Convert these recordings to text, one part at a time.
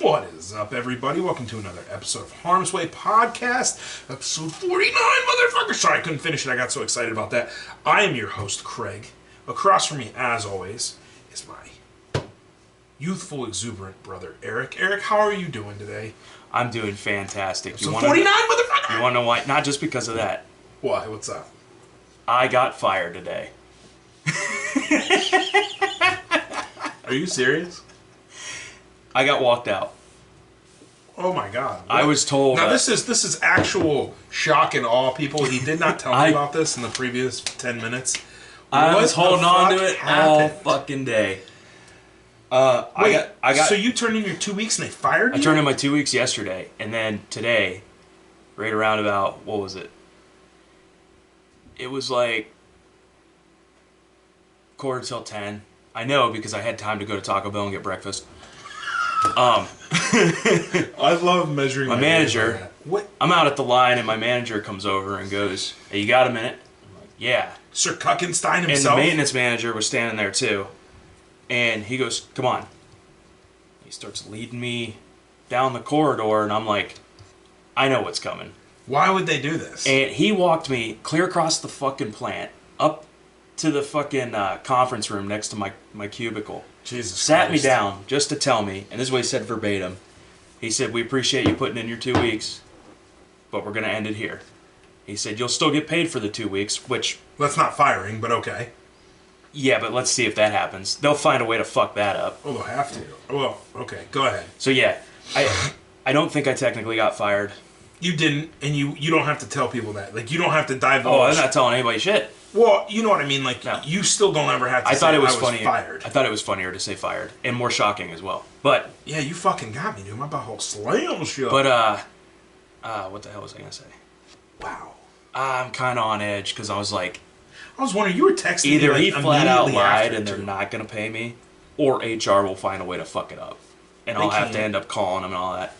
What is up, everybody? Welcome to another episode of Harm's Way Podcast, episode 49, motherfucker. Sorry, I couldn't finish it. I got so excited about that. I am your host, Craig. Across from me, as always, is my youthful, exuberant brother, Eric. Eric, how are you doing today? I'm doing fantastic. Episode 49, motherfucker! You want to know why? Not just because of that. Why? What's up? I got fired today. Are you serious? I got walked out. Oh my god. What? I was told... Now this is actual shock and awe, people. He did not tell me about this in the previous 10 minutes. I was holding on to it all fucking day. Wait, I got. So you turned in your 2 weeks and they fired you? I turned in my 2 weeks yesterday, and then today, right around about, what was it? It was like 9:45. I know because I had time to go to Taco Bell and get breakfast. I love measuring my manager. What? I'm out at the line, and my manager comes over and goes, "Hey, you got a minute?" I'm like, "Yeah." Sir Kuckenstein himself. And the maintenance manager was standing there too, and he goes, "Come on." He starts leading me down the corridor, and I'm like, "I know what's coming." Why would they do this? And he walked me clear across the fucking plant, up to the fucking conference room next to my cubicle. Jesus Sat Christ. me down just to tell me, and this is what he said verbatim. He said, "We appreciate you putting in your 2 weeks, but we're going to end it here." He said, "You'll still get paid for the 2 weeks," which... That's not firing, but okay. Yeah, but let's see if that happens. They'll find a way to fuck that up. Oh, they'll have to. Well, okay, go ahead. So yeah, I don't think I technically got fired. You didn't, and you don't have to tell people that. Like, you don't have to divulge. Oh, I'm not telling anybody shit. Well, you know what I mean. Like, no. You still don't ever have to I say thought it was I was funnier. fired. I thought it was funnier to say fired, and more shocking as well. But yeah, you fucking got me, dude. My butthole slam shut. But what the hell was I gonna say? Wow. I'm kind of on edge because I was like, I was wondering, you were texting either me, like, he flat out immediately lied after, and they're too. not gonna pay me, or HR will find a way to fuck it up, and I'll have to end up calling them and all that.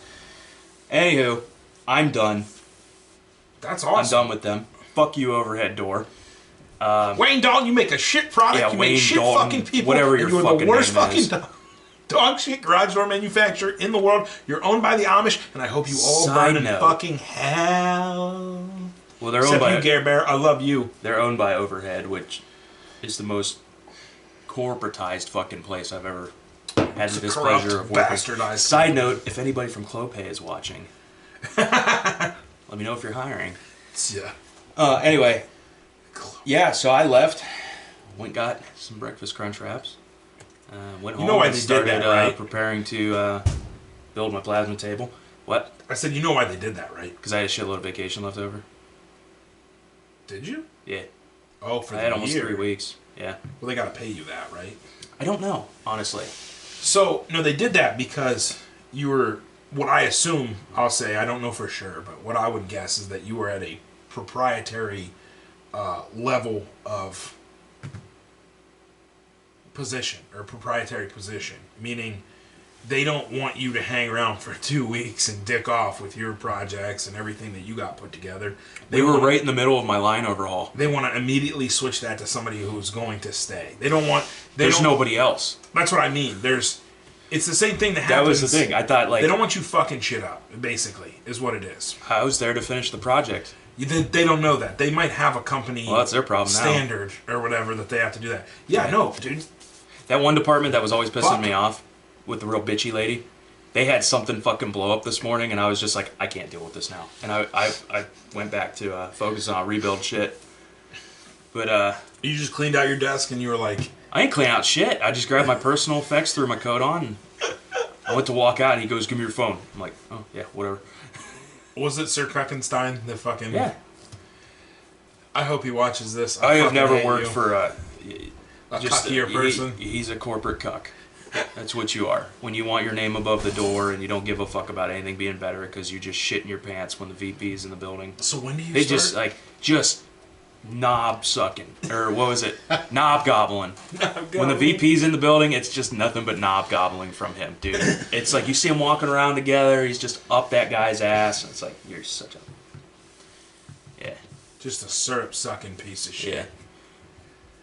Anywho, I'm done. That's awesome. I'm done with them. Fuck you, overhead door. Wayne Dalton, you make a shit product. Yeah, you Wayne make shit Dalton, fucking people. whatever your and you're fucking the worst name fucking is. dog shit garage door manufacturer in the world. You're owned by the Amish, and I hope you all Side burn in note. fucking hell. Well, they're Except owned by you, Gare Bear. I love you. They're owned by Overhead, which is the most corporatized fucking place I've ever had the displeasure of working. Bastardized. Side note: if anybody from Clopay is watching, let me know if you're hiring. Yeah. Anyway, yeah. So I left. Went got some breakfast crunch wraps. Went home. You know why and they did started that, right? preparing to build my plasma table. What? I said, you know why they did that, right? Because I had a shitload of vacation left over. Did you? Yeah. Oh, for I the had almost year. 3 weeks. Yeah. Well, they got to pay you that, right? I don't know, honestly. So, no, they did that because you were, what I assume, I'll say, I don't know for sure, but what I would guess is that you were at a proprietary level of position, or proprietary position, meaning they don't want you to hang around for 2 weeks and dick off with your projects and everything that you got put together. They were right in the middle of my line overhaul. They want to immediately switch that to somebody who's going to stay. They don't want... There's nobody else. That's what I mean. It's the same thing that happens. That was the thing. I thought, like... They don't want you fucking shit up, basically, is what it is. I was there to finish the project. They don't know that. They might have a company... Well, that's their problem now. Standard or whatever that they have to do that. Yeah, no, dude. That one department that was always pissing me off with the real bitchy lady, they had something fucking blow up this morning, and I was just like, I can't deal with this now. And I went back to focus on rebuild shit. But, You just cleaned out your desk and you were like... I ain't clean out shit. I just grabbed my personal effects, threw my coat on, and I went to walk out, and he goes, "Give me your phone." I'm like, "Oh, yeah, whatever." Was it Sir Kuckenstein, the fucking... Yeah. I hope he watches this. I have fucking never hate worked you. for a cockier person. He's a corporate cuck. That's what you are. When you want your name above the door and you don't give a fuck about anything being better because you just shit in your pants when the VP's in the building. So when do you They start? just knob sucking. Or what was it? Knob gobbling. Knob When the gobbling. VP's in the building, it's just nothing but knob gobbling from him, dude. It's like you see him walking around together, he's just up that guy's ass. And it's like, you're such a... Yeah. Just a syrup-sucking piece of shit. Yeah.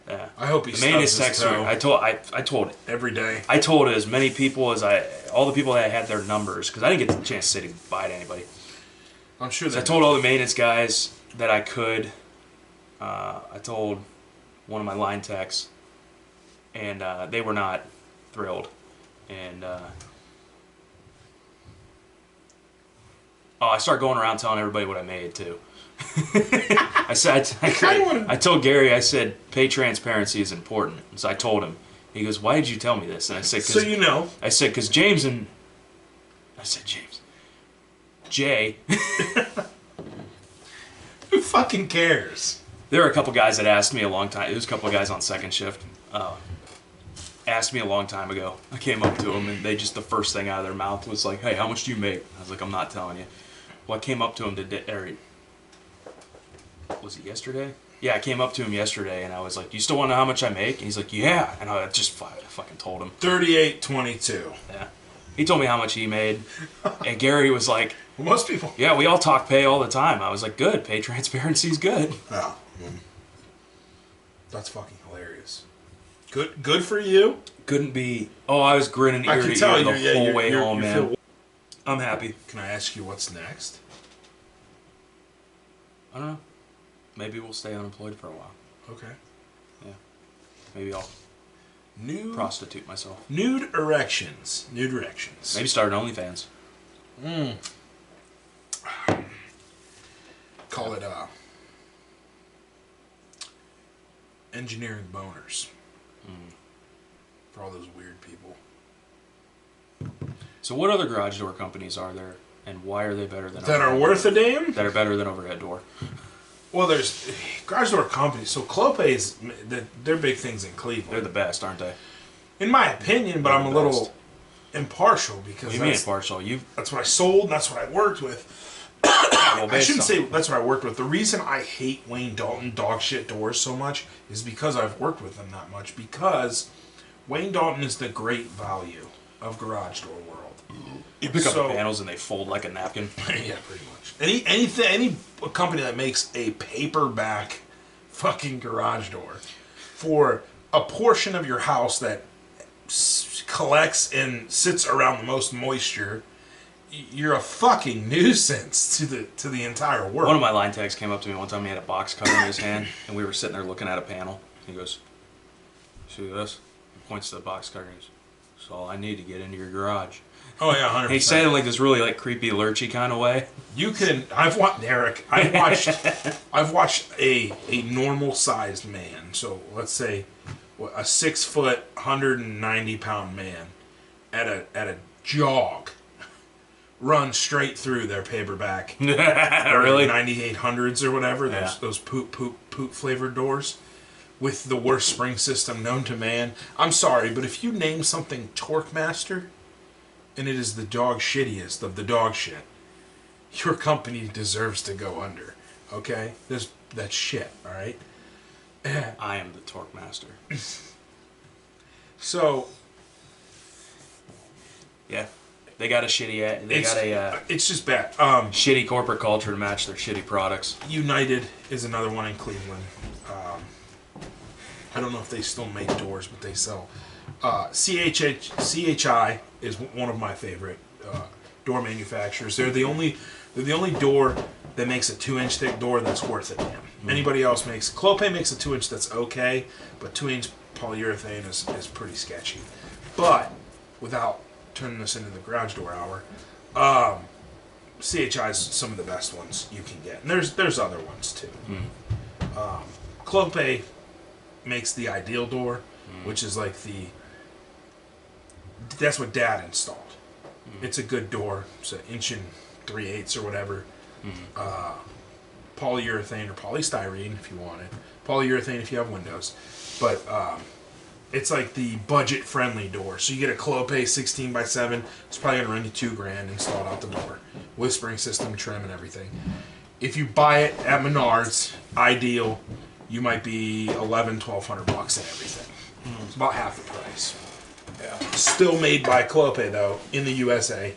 Yeah. I hope he The stubs maintenance his techs toe I told every day. I told as many people as all the people that had their numbers, because I didn't get the chance to say goodbye to anybody. I'm sure So I told all the maintenance guys that I could. I told one of my line techs, and they were not thrilled. And I started going around telling everybody what I made too. I told Gary, I said, pay transparency is important. So I told him. He goes, why did you tell me this? And I said, so you know. I said, because Jay. Who fucking cares? There were a couple guys that asked me a long time. There was a couple of guys on second shift. Asked me a long time ago. I came up to them, and they just, the first thing out of their mouth was like, hey, how much do you make? I was like, I'm not telling you. Well, I came up to him was it yesterday? Yeah, I came up to him yesterday, and I was like, do you still want to know how much I make? And he's like, yeah. And I just fucking told him. $38.22. Yeah. He told me how much he made. And Gary was like, well, most people. Yeah, we all talk pay all the time. I was like, good. Pay transparency's good. Yeah. That's fucking hilarious. Good for you. Couldn't be. Oh, I was grinning ear to ear the whole way home, man. I'm happy. Can I ask you what's next? I don't know. Maybe we'll stay unemployed for a while. Okay. Yeah. Maybe I'll prostitute myself. Nude erections. Maybe start an OnlyFans. Call it engineering boners. For all those weird people. So what other garage door companies are there, and why are they better than that are worth a damn? That are better than Overhead Door. Well, there's garage door companies. So Clopay's, they're big things in Cleveland. They're the best, aren't they? In my opinion, but I'm a little impartial because what do you mean impartial? That's what I sold, and that's what I worked with. Well, I shouldn't say that's what I worked with. The reason I hate Wayne Dalton dog shit doors so much is because I've worked with them that much. Because Wayne Dalton is the great value of garage door world. You pick up the panels and they fold like a napkin. Yeah, pretty much. Any company that makes a paperback fucking garage door for a portion of your house that collects and sits around the most moisture, you're a fucking nuisance to the entire world. One of my line techs came up to me one time. He had a box cutter in his hand, and we were sitting there looking at a panel. He goes, "See this?" He points to the box cutter. He goes, "That's all I need to get into your garage." Oh yeah, 100%. He said it in like this really like creepy, lurchy kind of way. You can. I've watched a normal sized man. So let's say a 6 foot, 190-pound man at a jog run straight through their paperback. Really? 9800s or whatever. Yeah. Those poop flavored doors with the worst spring system known to man. I'm sorry, but if you name something Torque Master, and it is the dog shittiest of the dog shit, your company deserves to go under. Okay? That's shit, alright? I am the Torque Master. So... yeah. They got a shitty... it's just bad. Shitty corporate culture to match their shitty products. United is another one in Cleveland. I don't know if they still make doors, but they sell... CHI is one of my favorite door manufacturers. They're the only door that makes a 2-inch thick door that's worth it, man. Anybody else makes... Clopay makes a 2-inch that's okay, but 2-inch polyurethane is pretty sketchy. But, without turning this into the garage door hour, CHI is some of the best ones you can get. And there's other ones, too. Clopay makes the ideal door, which is like that's what Dad installed. It's a good door. It's an 1 3/8 or whatever. Polyurethane or polystyrene if you want it. Polyurethane if you have windows. But it's like the budget-friendly door. So you get a Clopay 16x7. It's probably going to run you $2,000 installed out the door with spring system, trim, and everything. If you buy it at Menards, ideal, you might be $1,100-1,200 and everything. It's about half the price. Yeah. Still made by Clopay though in the USA.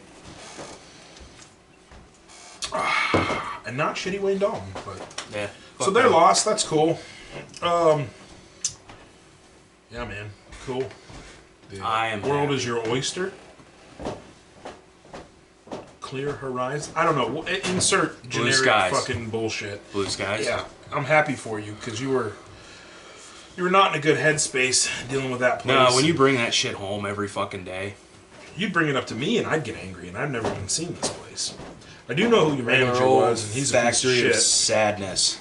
And not shitty Wayne Dalton, but yeah. So they're lost. That's cool. Yeah, man. Cool. The I am world happy. is your oyster. clear horizon. I don't know. Insert generic fucking bullshit. Blue skies. Yeah, I'm happy for you because you were not in a good headspace dealing with that place. No, when you bring that shit home every fucking day. You'd bring it up to me and I'd get angry, and I've never even seen this place. I do know who your manager was, and he's a piece of shit. Of sadness.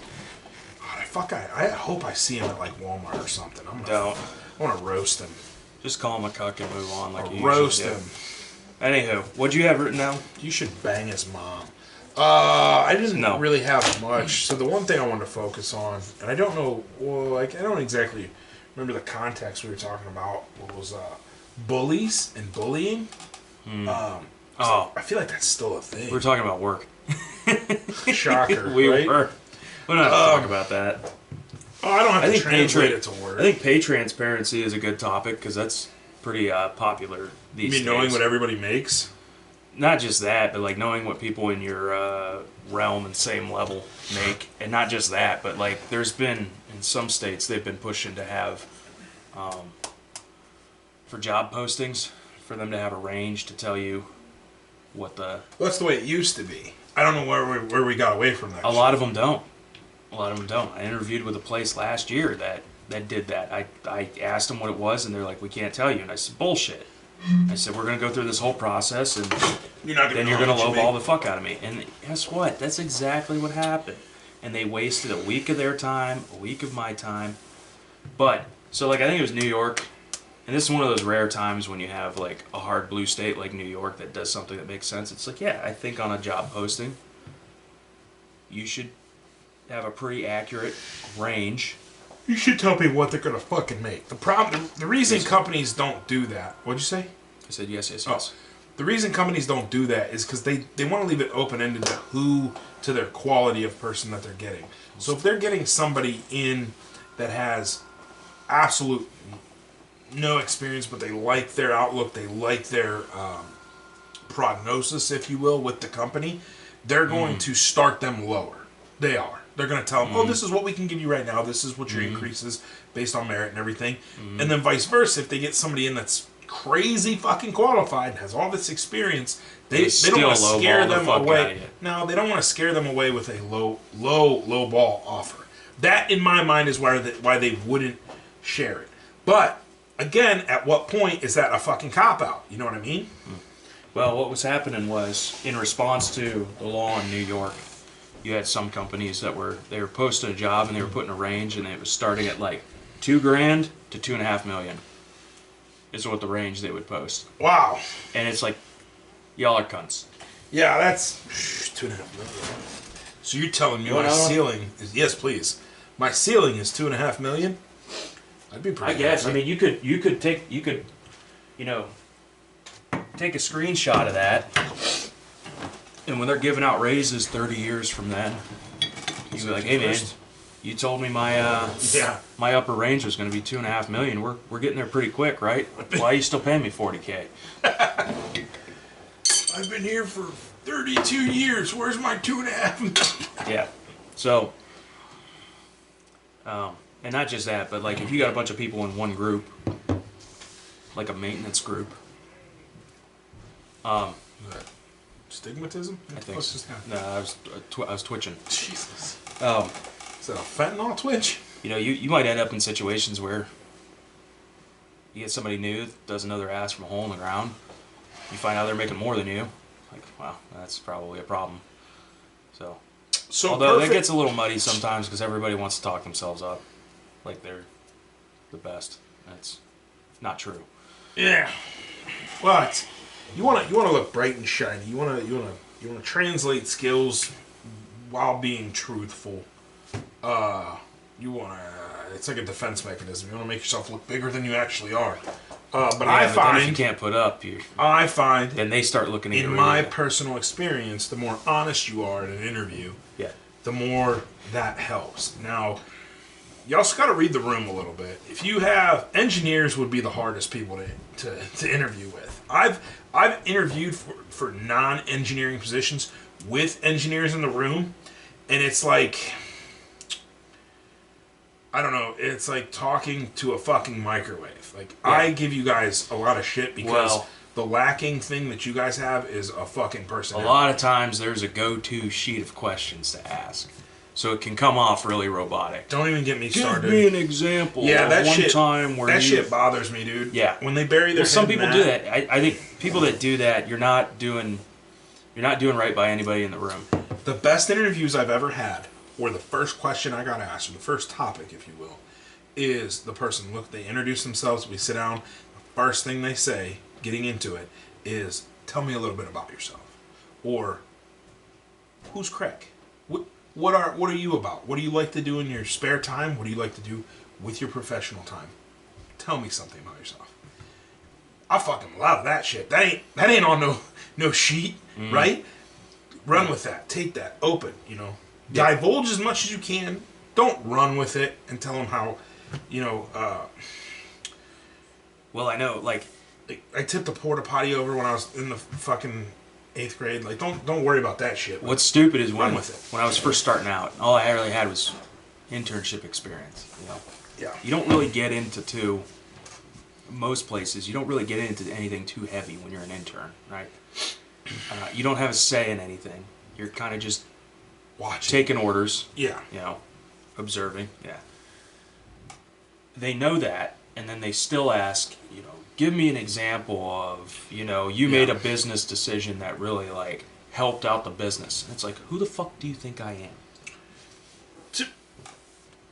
I hope I see him at like Walmart or something. Don't. I want to roast him. Just call him a cuck and move on like you roast usually do. him. Anywho, what'd you have written down? You should bang his mom. I didn't really have much. So the one thing I wanted to focus on, and I don't know, I don't exactly remember the context we were talking about. What was bullies and bullying? I feel like that's still a thing. We're talking about work. Shocker, we right? were. We don't have to talk about that. Oh, I don't have to translate it to work. I think pay transparency is a good topic because that's pretty popular these days. You mean knowing what everybody makes? Not just that, but like knowing what people in your realm and same level make. And not just that, but like there's been, in some states, they've been pushing to have, for job postings, for them to have a range to tell you what the... Well, that's the way it used to be. I don't know where we got away from that. A lot of them don't. I interviewed with a place last year that did that. I asked them what it was, and they're like, we can't tell you. And I said, bullshit. I said, we're going to go through this whole process, and then you're going to lowball the fuck out of me. And guess what? That's exactly what happened. And they wasted a week of their time, a week of my time. But, so like I think it was New York, and this is one of those rare times when you have like a hard blue state like New York that does something that makes sense. It's like, yeah, I think on a job posting, you should have a pretty accurate range. You should tell people what they're gonna fucking make. The reason companies don't do that. What'd you say? I said yes. Oh, the reason companies don't do that is because they want to leave it open ended to their quality of person that they're getting. So if they're getting somebody in that has absolute no experience, but they like their outlook, they like their prognosis, if you will, with the company, they're going to start them lower. They are. They're going to tell them, oh, this is what we can give you right now. This is what your increase is based on merit and everything. And then vice versa. If they get somebody in that's crazy fucking qualified and has all this experience, they don't want to scare them away. No, they don't want to scare them away with a low ball offer. That, in my mind, is why they wouldn't share it. But, again, at what point is that a fucking cop-out? You know what I mean? Well, what was happening was, in response to the law in New York, you had some companies that were posting a job and they were putting a range, and it was starting at like $2,000 to $2.5 million. Is what the range they would post. Wow. And it's like, y'all are cunts. Yeah, that's $2.5 million. So you're telling me my ceiling is, yes, please. My ceiling is $2.5 million. I'd be pretty. I guess. Happy. I mean, you could take a screenshot of that. And when they're giving out raises 30 years from then, you be like, "Hey man, you told me my my upper range was going to be $2.5 million. We're getting there pretty quick, right? Why are you still paying me $40K?" I've been here for 32 years. Where's my $2.5 million? Yeah. So, and not just that, but like if you got a bunch of people in one group, like a maintenance group, stigmatism? I think so. No, I was twitching. Jesus. Is that a fentanyl twitch? You know, you might end up in situations where you get somebody new that doesn't know their ass from a hole in the ground. You find out they're making more than you. Like, wow, that's probably a problem. So although that gets a little muddy sometimes because everybody wants to talk themselves up like they're the best. That's not true. Yeah. But you want to look bright and shiny. You want to translate skills while being truthful. It's like a defense mechanism. You want to make yourself look bigger than you actually are. But I find if you can't put up, then they start looking at you. In my personal experience, the more honest you are in an interview, the more that helps. Now, you also got to read the room a little bit. If you have engineers, would be the hardest people to interview with. I've interviewed for non-engineering positions with engineers in the room, and it's like, I don't know, it's like talking to a fucking microwave. Like, I give you guys a lot of shit because the lacking thing that you guys have is a fucking personality. A lot of times there's a go-to sheet of questions to ask. So it can come off really robotic. Don't even get me started. Give me an example. Yeah, of that one shit. time where that shit bothers me, dude. Yeah. When they bury their. Some head in people do that. I think people that do that, you're not doing right by anybody in the room. The best interviews I've ever had, or the first question I got asked, or the first topic, if you will, is the person. Look, they introduce themselves. We sit down. The first thing they say, getting into it, is tell me a little bit about yourself, or who's Craig? What are you about? What do you like to do in your spare time? What do you like to do with your professional time? Tell me something about yourself. I fucking love that shit. That ain't on no sheet, right? Run with that. Take that. Open, Divulge as much as you can. Don't run with it and tell them how, Well, I know, I tipped a porta potty over when I was in the fucking 8th grade. Like, don't worry about that shit. What's stupid is when with it. I was first starting out, all I really had was internship experience. Yeah. You don't really get into most places. You don't really get into anything too heavy when you're an intern, right? You don't have a say in anything. You're kind of just taking orders. Yeah. Observing. Yeah. They know that, and then they still ask, give me an example of, you made a business decision that really, helped out the business. And it's like, who the fuck do you think I am?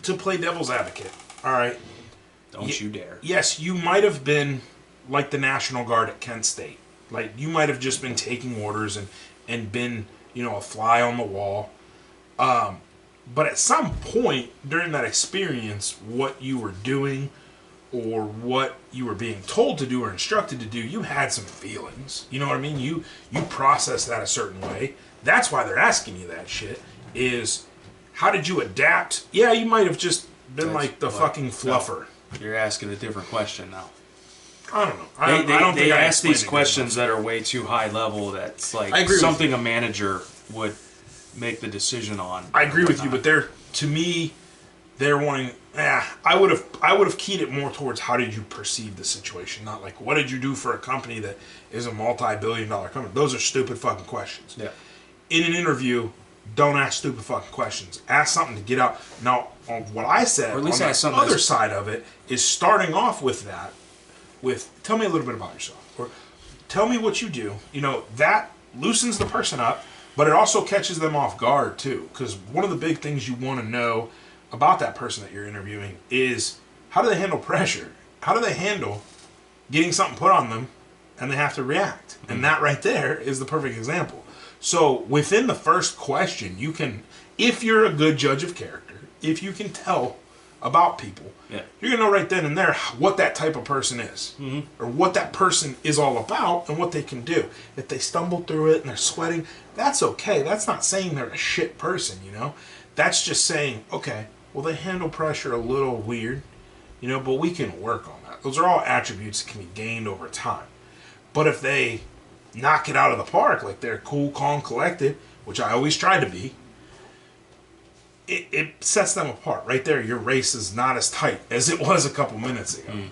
To play devil's advocate, all right? Don't you dare. Yes, you might have been like the National Guard at Kent State. Like, you might have just been taking orders and been, a fly on the wall. But at some point during that experience, what you were doing or what you were being told to do or instructed to do, you had some feelings. You know what I mean? You processed that a certain way. That's why they're asking you that shit, is how did you adapt? Yeah, you might have just been like the fucking fluffer. No, you're asking a different question now. I don't know. I don't think they I ask these explained it questions that are way too high level. That's like something a manager would make the decision on. I agree with you, but to me, they're wanting. I would have keyed it more towards how did you perceive the situation, not like what did you do for a company that is a multi-billion-dollar company. Those are stupid fucking questions. Yeah. In an interview, don't ask stupid fucking questions. Ask something to get out. Now, on what I said, or at least on ask the other side of it, is starting off with that. With tell me a little bit about yourself, or tell me what you do. That loosens the person up, but it also catches them off guard too. Because one of the big things you want to know about that person that you're interviewing is how do they handle pressure? How do they handle getting something put on them and they have to react? And that right there is the perfect example. So within the first question, you can, if you're a good judge of character, if you can tell about people, you're going to know right then and there what that type of person is, or what that person is all about and what they can do. If they stumble through it and they're sweating, that's okay. That's not saying they're a shit person, That's just saying, okay, well, they handle pressure a little weird, but we can work on that. Those are all attributes that can be gained over time. But if they knock it out of the park, like they're cool, calm, collected, which I always try to be, it sets them apart. Right there, your race is not as tight as it was a couple minutes ago.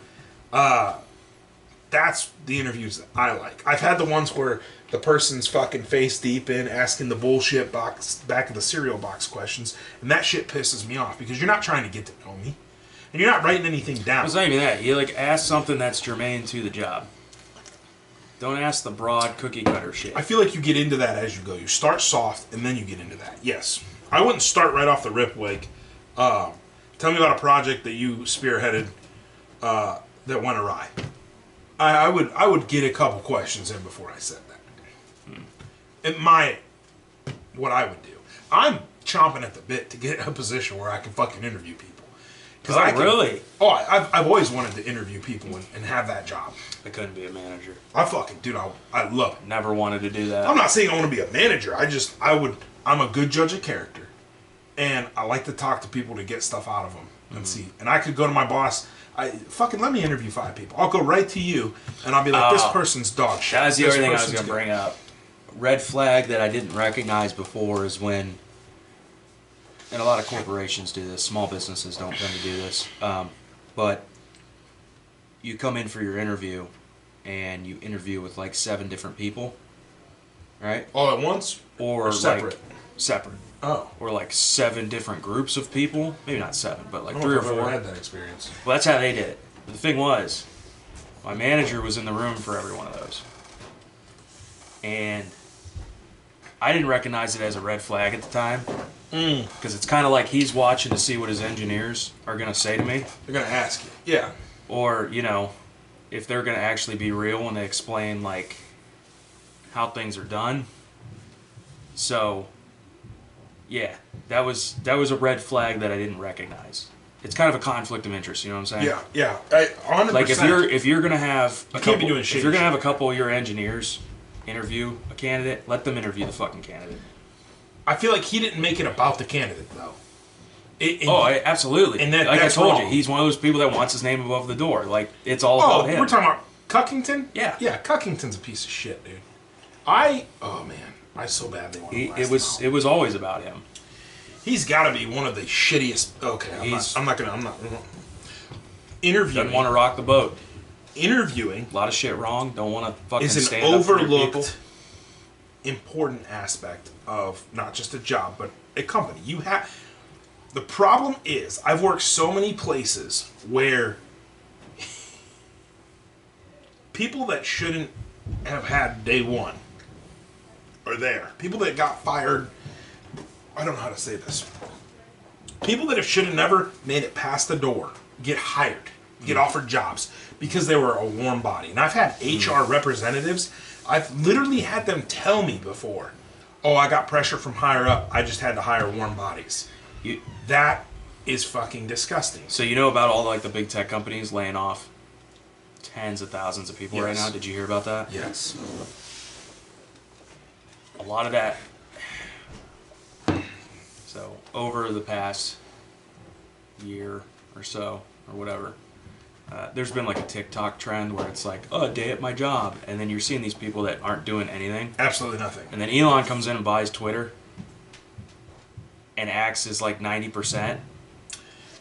That's the interviews that I like. I've had the ones where the person's fucking face deep in asking the bullshit back of the cereal box questions, and that shit pisses me off because you're not trying to get to know me, and you're not writing anything down. It's not even that. You ask something that's germane to the job. Don't ask the broad cookie cutter shit. I feel like you get into that as you go. You start soft, and then you get into that. Yes. I wouldn't start right off the rip like, tell me about a project that you spearheaded that went awry. I would get a couple questions in before I said that. What I would do. I'm chomping at the bit to get a position where I can fucking interview people. Really? Oh, I've always wanted to interview people and have that job. I couldn't be a manager. I love it. Never wanted to do that. I'm not saying I want to be a manager. I'm a good judge of character. And I like to talk to people to get stuff out of them and see. And I could go to my boss. Let me interview 5 people. I'll go right to you and I'll be like, this person's dog shit. That's the other thing I was going to bring up. Red flag that I didn't recognize before is when, and a lot of corporations do this, small businesses don't tend to do this, but you come in for your interview and you interview with like 7 different people, right? All at once? Or separate? like separate. Oh. Or like 7 different groups of people. Maybe not 7, but like I 3 don't or know if I've 4. ever had that experience. Well, that's how they did it. But the thing was, my manager was in the room for every one of those. And I didn't recognize it as a red flag at the time. Because it's kind of like he's watching to see what his engineers are going to say to me. They're going to ask you. Yeah. Or, you know, if they're going to actually be real when they explain, like, how things are done. So, yeah, that was a red flag that I didn't recognize. It's kind of a conflict of interest, you know what I'm saying? Yeah. 100%. Like if you're gonna have a can't be couple, doing if shady you're gonna shit. have a couple of your engineers interview a candidate, let them interview the fucking candidate. I feel like he didn't make it about the candidate, though. Absolutely. And like that's I told wrong. you, he's one of those people that wants his name above the door. Like, it's all about him. We're talking about Cuckington? Yeah. Yeah, Cuckington's a piece of shit, dude. I so badly want to It was always about him. He's got to be one of the shittiest. Okay, I'm not. Interviewing. Doesn't want to rock the boat. Interviewing. A lot of shit wrong. Don't want to fucking Is an stand up for your people. overlooked, important aspect of not just a job but a company. The problem is, I've worked so many places where people that shouldn't have had day one are there. People that got fired. I don't know how to say this. People that should have never made it past the door get hired, get offered jobs because they were a warm body. And I've had HR representatives, I've literally had them tell me before, oh, I got pressure from higher up, I just had to hire warm bodies. That is fucking disgusting. So you know about all like the big tech companies laying off tens of thousands of people right Yes. now? Did you hear about that? Yes. A lot of that. So over the past year or so, or whatever, there's been like a TikTok trend where it's like, oh, a day at my job. And then you're seeing these people that aren't doing anything. Absolutely nothing. And then Elon comes in and buys Twitter and acts as like 90%.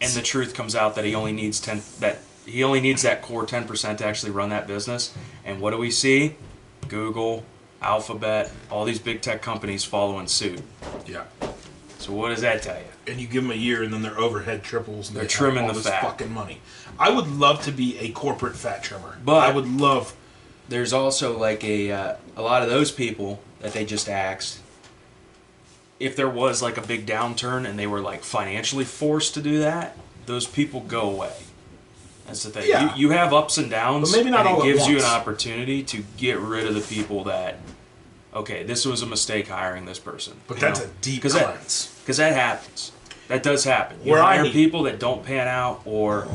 And the truth comes out that he only needs that core 10% to actually run that business. And what do we see? Google, Alphabet, all these big tech companies following suit. Yeah. So what does that tell you? And you give them a year, and then their overhead triples, and They're they trimming have all the this fat. fucking money. I would love to be a corporate fat trimmer. But I would love. There's also like a lot of those people that they just axed. If there was like a big downturn and they were like financially forced to do that, those people go away. That's the thing. Yeah. You have ups and downs, But maybe not and all it at gives you an once. opportunity to get rid of the people that, okay, this was a mistake hiring this person. But you that's know? a deep 'Cause cleanse. Because that happens. That does happen. You Where I hire need- people that don't pan out, or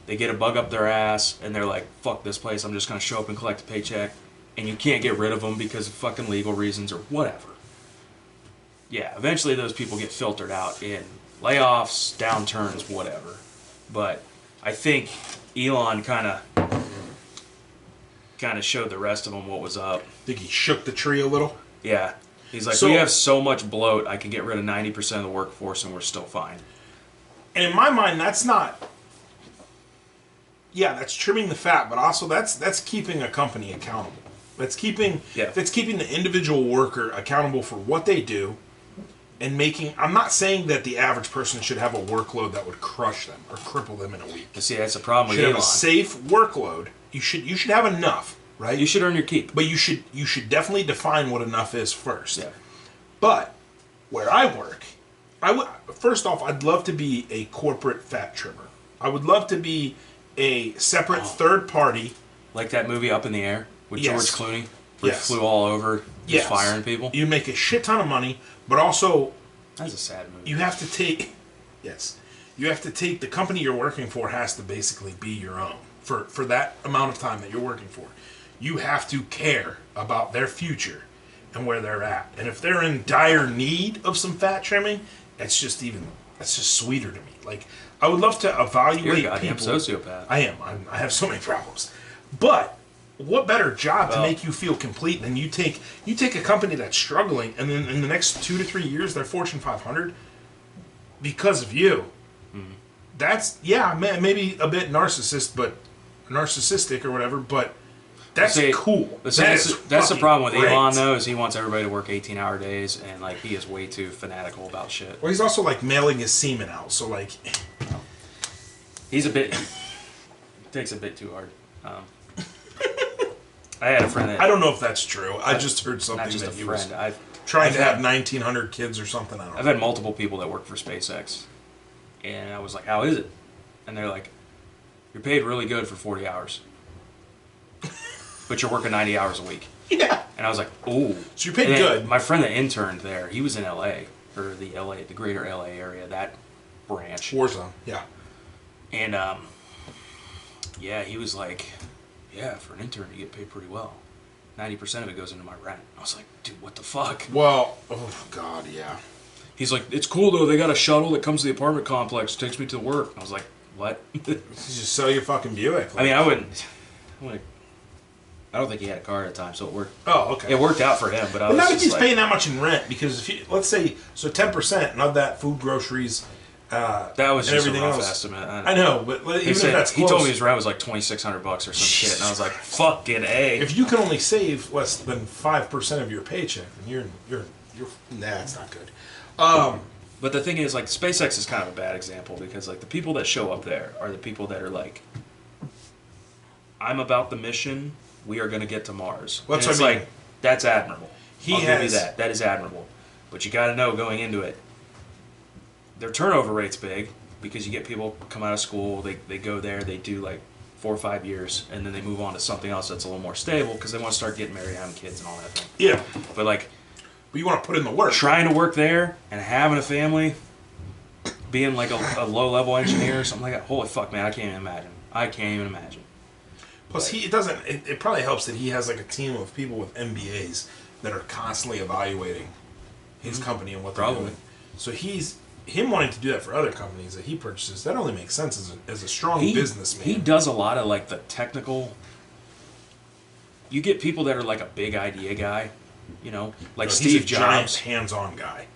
they get a bug up their ass and they're like, fuck this place, I'm just going to show up and collect a paycheck. And you can't get rid of them because of fucking legal reasons or whatever. Yeah, eventually those people get filtered out in layoffs, downturns, whatever. But I think Elon kind of showed the rest of them what was up. Think he shook the tree a little? Yeah. He's like, So- we have so much bloat, I can get rid of 90% of the workforce and we're still fine. And in my mind, that's not. Yeah, that's trimming the fat, but also that's keeping a company accountable. That's keeping the individual worker accountable for what they do, and making. I'm not saying that the average person should have a workload that would crush them or cripple them in a week. But see, that's the problem with You should Elon. have a safe workload. You should have enough, right? You should earn your keep. But you should definitely define what enough is first. Yeah. But where I work, first off, I'd love to be a corporate fat trimmer. I would love to be a separate third party. Like that movie Up in the Air with Yes. George Clooney, where Yes. he flew all over just firing people. You make a shit ton of money, but also That's a sad movie. you have to take. Yes, you have to take the company you're working for has to basically be your own for that amount of time that you're working for. You have to care about their future and where they're at. And if they're in dire need of some fat trimming, that's just sweeter to me. Like, I would love to evaluate You're a goddamn people. sociopath. I am. I have so many problems. But what better job to make you feel complete than you take a company that's struggling, and then in the next 2 to 3 years they're Fortune 500 because of you. Mm-hmm. That's maybe a bit narcissistic or whatever, but That's cool. That's the fucking problem with great. Elon, though, is he wants everybody to work 18-hour days, and like he is way too fanatical about shit. Well, he's also like mailing his semen out, so like he's a bit takes a bit too hard. I had a friend that I don't know if that's true. I just heard something not just that a he was friend. trying I've to have had- 1,900 kids or something. I don't know. I've had multiple people that work for SpaceX, and I was like, "How is it?" And they're like, "You're paid really good for 40 hours, but you're working 90 hours a week." Yeah. And I was like, "Oh." So you're paid good. My friend that interned there, he was in LA, or the greater LA area, that branch. Warzone. Yeah. And yeah, he was like, "Yeah, for an intern, you get paid pretty well. 90% of it goes into my rent." I was like, "Dude, what the fuck?" Well, oh god, yeah. He's like, "It's cool though. They got a shuttle that comes to the apartment complex, takes me to work." I was like, "What?" You just sell your fucking Buick. I mean, I wouldn't. I don't think he had a car at the time, so it worked. Oh, okay. It worked out for him, but I But was not if just he's like, paying that much in rent, because if you, let's say, so 10%, and of that, food, groceries, that was and just a everything rough else. estimate. I know, but even He if said, that's he close, told me his rent was like $2,600 or some shit, and I was like, "Fucking A." if you can only save less than 5% of your paycheck, then you're nah, it's not good. But the thing is, like, SpaceX is kind of a bad example because, like, the people that show up there are the people that are like, "I'm about the mission. We are going to get to Mars." Well, that's and it's what I mean. like, that's admirable. I'll give you has- that. That is admirable. But you got to know going into it, their turnover rate's big because you get people come out of school, they go there, they do like 4 or 5 years, and then they move on to something else that's a little more stable because they want to start getting married, having kids, and all that thing. Yeah, But like, but you want to put in the work. trying to work there and having a family, being like a low-level engineer or something like that, holy fuck, man, I can't even imagine. I can't even imagine. Plus, it probably helps that he has like a team of people with MBAs that are constantly evaluating his company and what they're Probably. doing. So him wanting to do that for other companies that he purchases, that only makes sense as a strong businessman. He does a lot of like the technical. You get people that are like a big idea guy, you know, like He's Steve a giant Jobs. hands-on guy.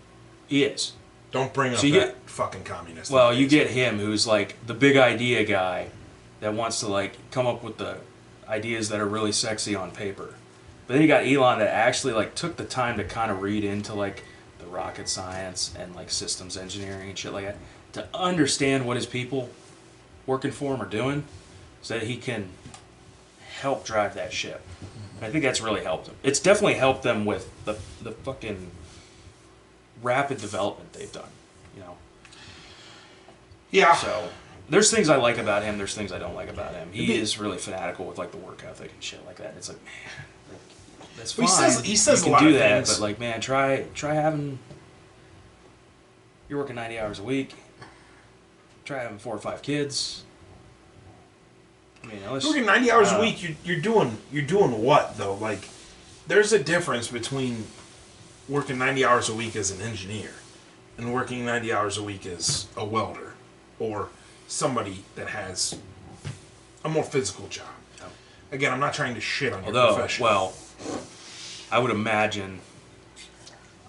He is. Don't bring up So you that get- fucking communist. Well, you get him who's like the big idea guy that wants to like come up with the ideas that are really sexy on paper. But then you got Elon that actually like took the time to kind of read into like the rocket science and like systems engineering and shit like that to understand what his people working for him are doing so that he can help drive that ship. And I think that's really helped him. It's definitely helped them with the fucking rapid development they've done, you know. Yeah. So there's things I like about him. There's things I don't like about him. He is really fanatical with like the work ethic and shit like that. It's like, man, like, that's fine. Well, he says you a lot can do of that, things. but like, man, try having. You're working 90 hours a week. Try having 4 or 5 kids. I mean, unless, You're working 90 hours a week. You're doing what though? Like, there's a difference between working 90 hours a week as an engineer and working 90 hours a week as a welder or somebody that has a more physical job. Again, I'm not trying to shit on your profession. well, I would imagine.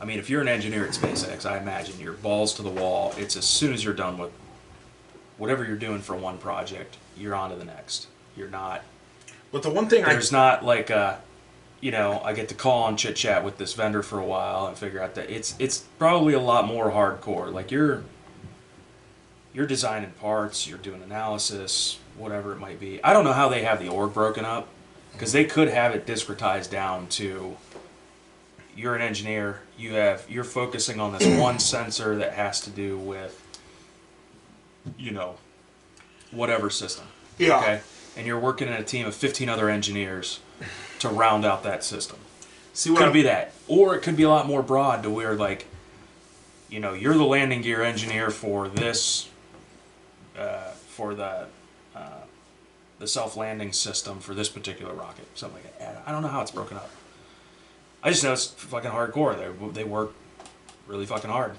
I mean, if you're an engineer at SpaceX, I imagine you're balls to the wall. It's as soon as you're done with whatever you're doing for one project, you're on to the next. You're not. But the one thing There's not like a, you know, I get to call and chit chat with this vendor for a while and figure out that it's probably a lot more hardcore. Like you're designing parts, you're doing analysis, whatever it might be. I don't know how they have the org broken up because they could have it discretized down to you're an engineer, you're focusing on this one sensor that has to do with, you know, whatever system. Yeah. Okay. And you're working in a team of 15 other engineers to round out that system. See what Could be that, or it could be a lot more broad to where like, you know, you're the landing gear engineer for this, for the self-landing system for this particular rocket, something like that. I don't know how it's broken up. I just know it's fucking hardcore. They work really fucking hard,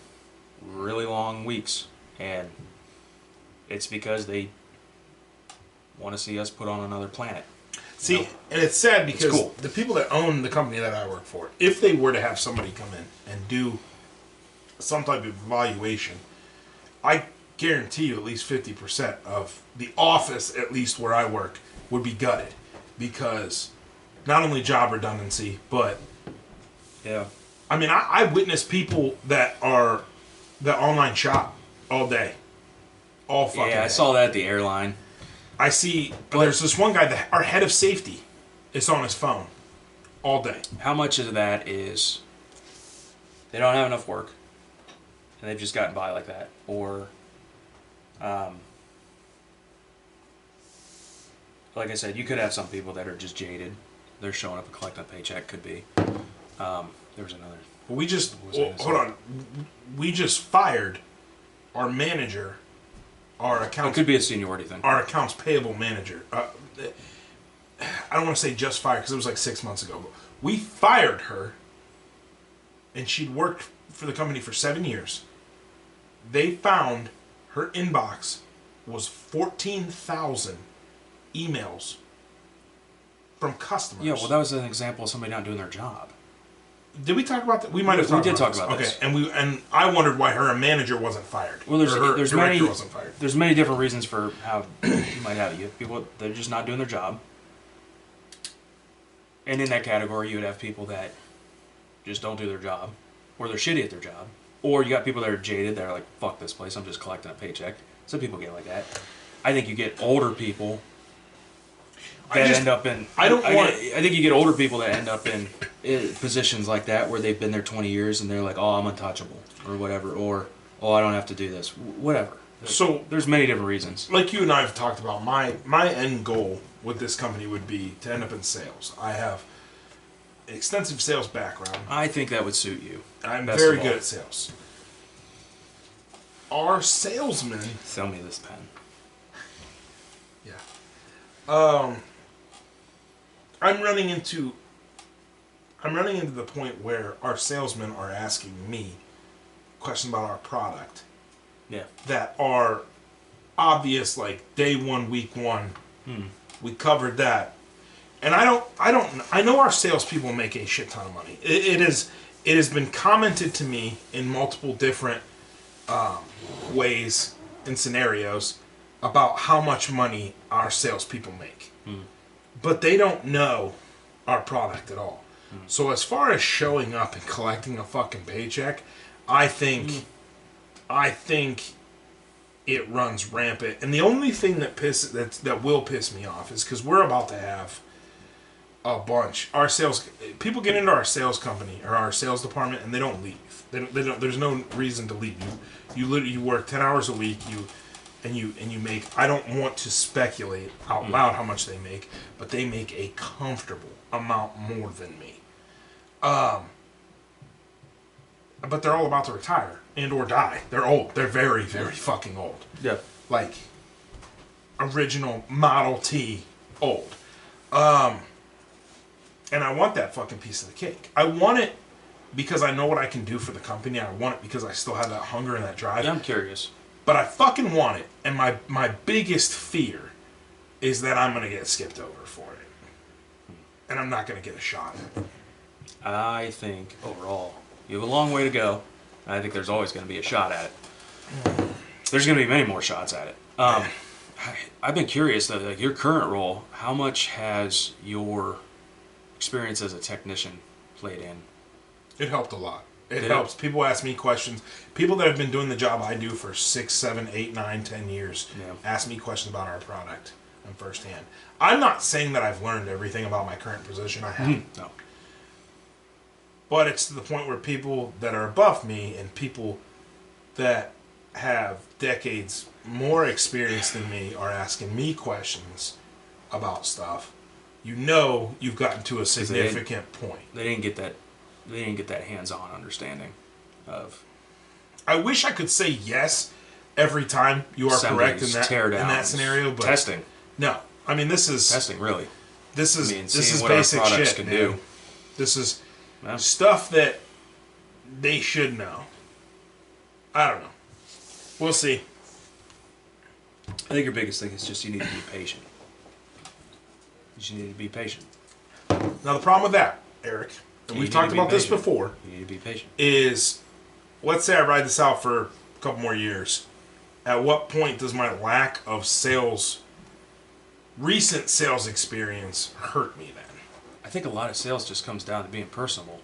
really long weeks, and it's because they want to see us put on another planet. See, you know? and it's sad because It's cool. the people that own the company that I work for, if they were to have somebody come in and do some type of evaluation, I guarantee you at least 50% of the office, at least where I work, would be gutted because not only job redundancy, but Yeah. I mean, I witness people that online shop all day, all fucking Yeah, day. I saw that at the airline. I see. There's this one guy that our head of safety is on his phone all day. How much of that is they don't have enough work and they've just gotten by like that, or like I said, you could have some people that are just jaded. They're showing up and collecting a paycheck. Could be. There was another. We just hold on. We just fired our manager, our It accounts. could be a seniority thing. Our accounts payable manager. I don't want to say just fired because it was like 6 months ago. But we fired her, and she'd worked for the company for 7 years. They found her inbox was 14,000 emails from customers. Yeah, well, that was an example of somebody not doing their job. Did we talk about that? We might have talked We did about talk about this. this. Okay, and I wondered why her manager wasn't fired. Well, Or her there's director many wasn't fired. there's many different reasons for how you might have it. You have people, they're just not doing their job, and in that category, you would have people that just don't do their job, or they're shitty at their job, or you got people that are jaded. That are like, "Fuck this place. I'm just collecting a paycheck." Some people get like that. I think you get older people that end up in. I think you get older people that end up in positions like that where they've been there 20 years and they're like, "Oh, I'm untouchable," or whatever, or "Oh, I don't have to do this," whatever. So there's many different reasons. Like you and I have talked about, my end goal with this company would be to end up in sales. I have an extensive sales background. I think that would suit you. I'm very good at sales. Our salesmen. Sell me this pen. Yeah. I'm running into the point where our salesmen are asking me questions about our product. Yeah. That are obvious, like day one, week one. We covered that, and I know our salespeople make a shit ton of money. It has been commented to me in multiple different ways and scenarios about how much money our salespeople make, but they don't know our product at all. So as far as showing up and collecting a fucking paycheck, I think it runs rampant. And the only thing that will piss me off is because we're about to have a bunch. Our sales people get into our sales company or our sales department and they don't leave. They don't. There's no reason to leave. You literally work 10 hours a week. You make. I don't want to speculate out loud how much they make, but they make a comfortable amount more than me. But they're all about to retire and or die. They're old. They're very, very fucking old. Yeah. Like original Model T old. And I want that fucking piece of the cake. I want it because I know what I can do for the company. I want it because I still have that hunger and that drive. Yeah, I'm curious. But I fucking want it. And my biggest fear is that I'm going to get skipped over for it. And I'm not going to get a shot at it. I think overall you have a long way to go. And I think there's always going to be a shot at it. There's going to be many more shots at it. I've been curious though, like your current role, how much has your experience as a technician played in? It helped a lot. It helps. People ask me questions. People that have been doing the job I do for 6, 7, 8, 9, 10 years ask me questions about our product and firsthand. I'm not saying that I've learned everything about my current position. I haven't. No. But it's to the point where people that are above me and people that have decades more experience than me are asking me questions about stuff. You know you've gotten to a significant point. They didn't get that. They didn't get that hands-on understanding of. I wish I could say yes every time you are correct in that scenario, but testing. No, I mean this is testing. Really, this is what basic our products shit. Can man. do. This is stuff that they should know. I don't know. We'll see. I think your biggest thing is just you need to be patient. You just need to be patient. Now the problem with that, Eric, and we've talked about this before, you need to be patient. Is let's say I ride this out for a couple more years. At what point does my lack of recent sales experience hurt me then? I think a lot of sales just comes down to being personable.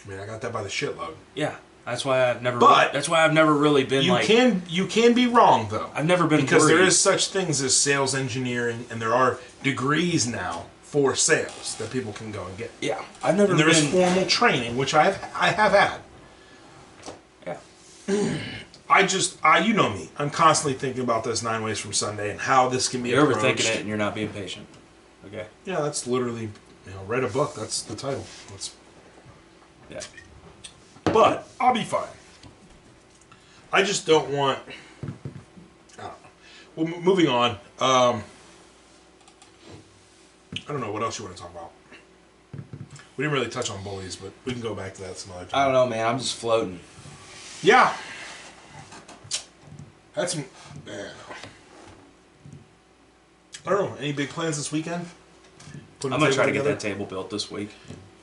I mean, I got that by the shitload. Yeah, that's why I've never. But that's why I've never really been you can be wrong though. I've never been because worried. there is such things as sales engineering, and there are degrees now for sales that people can go and get. Yeah, I've never. And there is formal training, which I have had. Yeah. You know me. I'm constantly thinking about this 9 ways from Sunday and how this can be You're approached. overthinking it, and you're not being patient. Okay. Yeah, that's literally, write a book. That's the title. Yeah. But I'll be fine. I just don't want. I don't know. Well, moving on. I don't know what else you want to talk about. We didn't really touch on bullies, but we can go back to that some other time. I don't know, man. I'm just floating. Yeah. That's. I don't know. Any big plans this weekend? I'm gonna try to get that table built this week.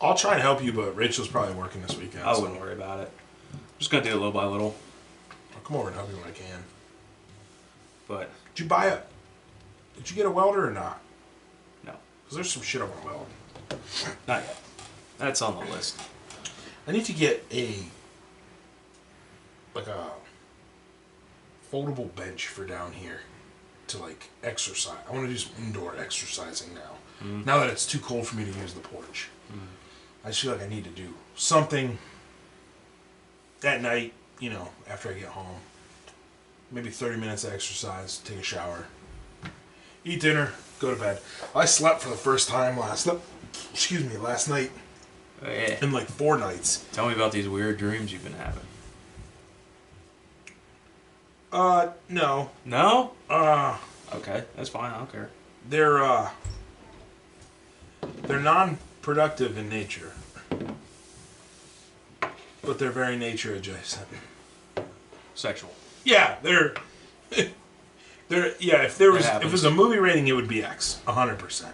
I'll try and help you, but Rachel's probably working this weekend. I wouldn't worry about it. I'm just gonna do it little by little. I'll come over and help you when I can. But Did you get a welder or not? no, Because there's some shit I want to weld. not yet. That's on the list. I need to get a foldable bench for down here to exercise. I want to do some indoor exercising now. Now that it's too cold for me to use the porch. I just feel like I need to do something at night, after I get home. Maybe 30 minutes of exercise, take a shower, eat dinner, go to bed. I slept for the first time last night Oh, yeah. in 4 nights. Tell me about these weird dreams you've been having. No. No? Okay, that's fine. I don't care. They're non-productive in nature, but they're very nature adjacent. Sexual. Yeah, they're. Yeah, if it was a movie rating, it would be X, 100%.